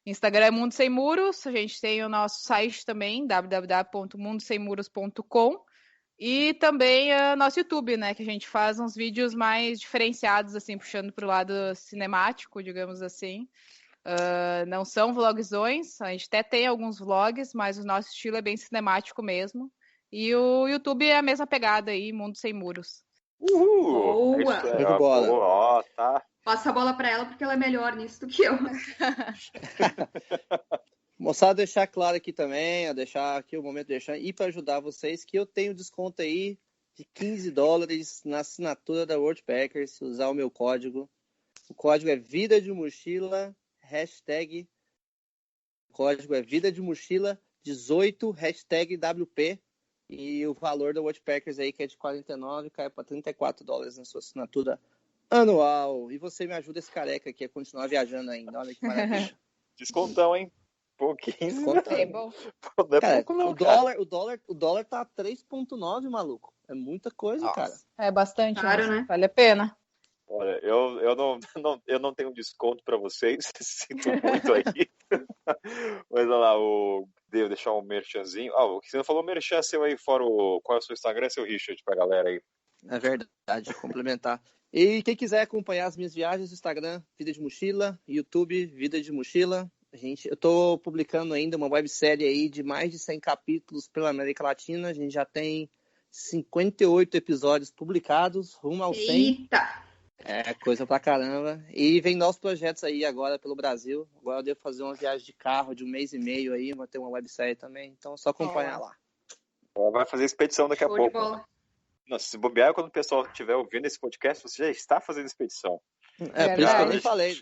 Instagram é Mundo Sem Muros, a gente tem o nosso site também, www.mundosemmuros.com, e também nosso YouTube, né, que a gente faz uns vídeos mais diferenciados, assim, puxando para o lado cinemático, digamos assim. Não são vlogzões, a gente até tem alguns vlogs, mas o nosso estilo é bem cinemático mesmo. E o YouTube é a mesma pegada aí, Mundo Sem Muros. Boa! Muito bola. Boa, tá. Passa a bola pra ela porque ela é melhor nisso do que eu. Moçada, deixar claro aqui também, deixar aqui o momento de deixar, e para ajudar vocês, que eu tenho desconto aí de $15 na assinatura da Worldpackers, se usar o meu código. O código é Vida de Mochila, hashtag. O código é Vida de Mochila 18, hashtag WP. E o valor da Worldpackers aí, que é de $49, cai para $34 na sua assinatura anual. E você me ajuda esse careca aqui a continuar viajando ainda. Olha que maravilha. Descontão, hein? Pô, 15. Descontão. É bom. Pô, não é Cara, pouco não, o dólar tá 3,9, maluco. É muita coisa, Nossa. cara. É bastante, Claro, né? Vale a pena. Olha, eu não tenho desconto para vocês, sinto muito aí. Mas olha lá, devo deixar um merchanzinho. O que você não falou merchan seu aí, fora qual é o seu Instagram, seu Richard, pra galera aí. É verdade, complementar. E quem quiser acompanhar as minhas viagens, Instagram, Vida de Mochila, YouTube, Vida de Mochila. Eu tô publicando ainda uma websérie aí de mais de 100 capítulos pela América Latina. A gente já tem 58 episódios publicados, rumo ao 100. Eita! É coisa pra caramba. E vem novos projetos aí agora pelo Brasil. Agora eu devo fazer uma viagem de carro de 1 mês e meio aí. Vou ter uma websérie também. Então é só acompanhar lá. Ela vai fazer expedição daqui a Show de pouco. bola. Nossa, se bobear, quando o pessoal estiver ouvindo esse podcast, você já está fazendo expedição. É por isso que eu nem falei.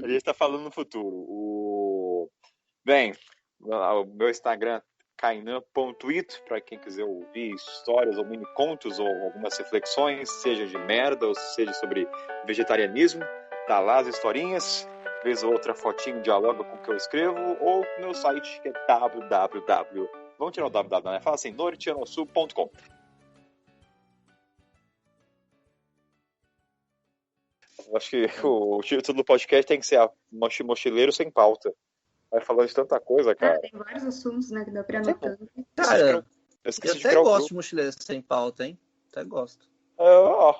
A gente está falando no futuro. Bem, o meu Instagram kainan.it, para quem quiser ouvir histórias ou mini contos ou algumas reflexões, seja de merda ou seja sobre vegetarianismo, tá lá as historinhas, vez ou outra fotinho dialoga com o que eu escrevo, ou no meu site que é www. Vamos tirar o www, né? Fala assim, norteanosul.com. Eu acho que o título do podcast tem que ser Mochileiro Sem Pauta. Vai falando de tanta coisa, cara. Tem vários assuntos, né, que dá pra anotar. Cara, eu até gosto de mochileiro sem pauta, hein? Até gosto.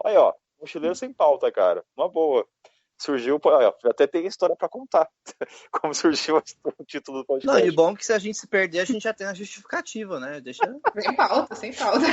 Aí, ó. Mochileiro Sem Pauta, cara. Uma boa. Surgiu, até tem história pra contar. Como surgiu o título do podcast. Não, e bom que se a gente se perder, a gente já tem a justificativa, né? Deixa... Sem pauta.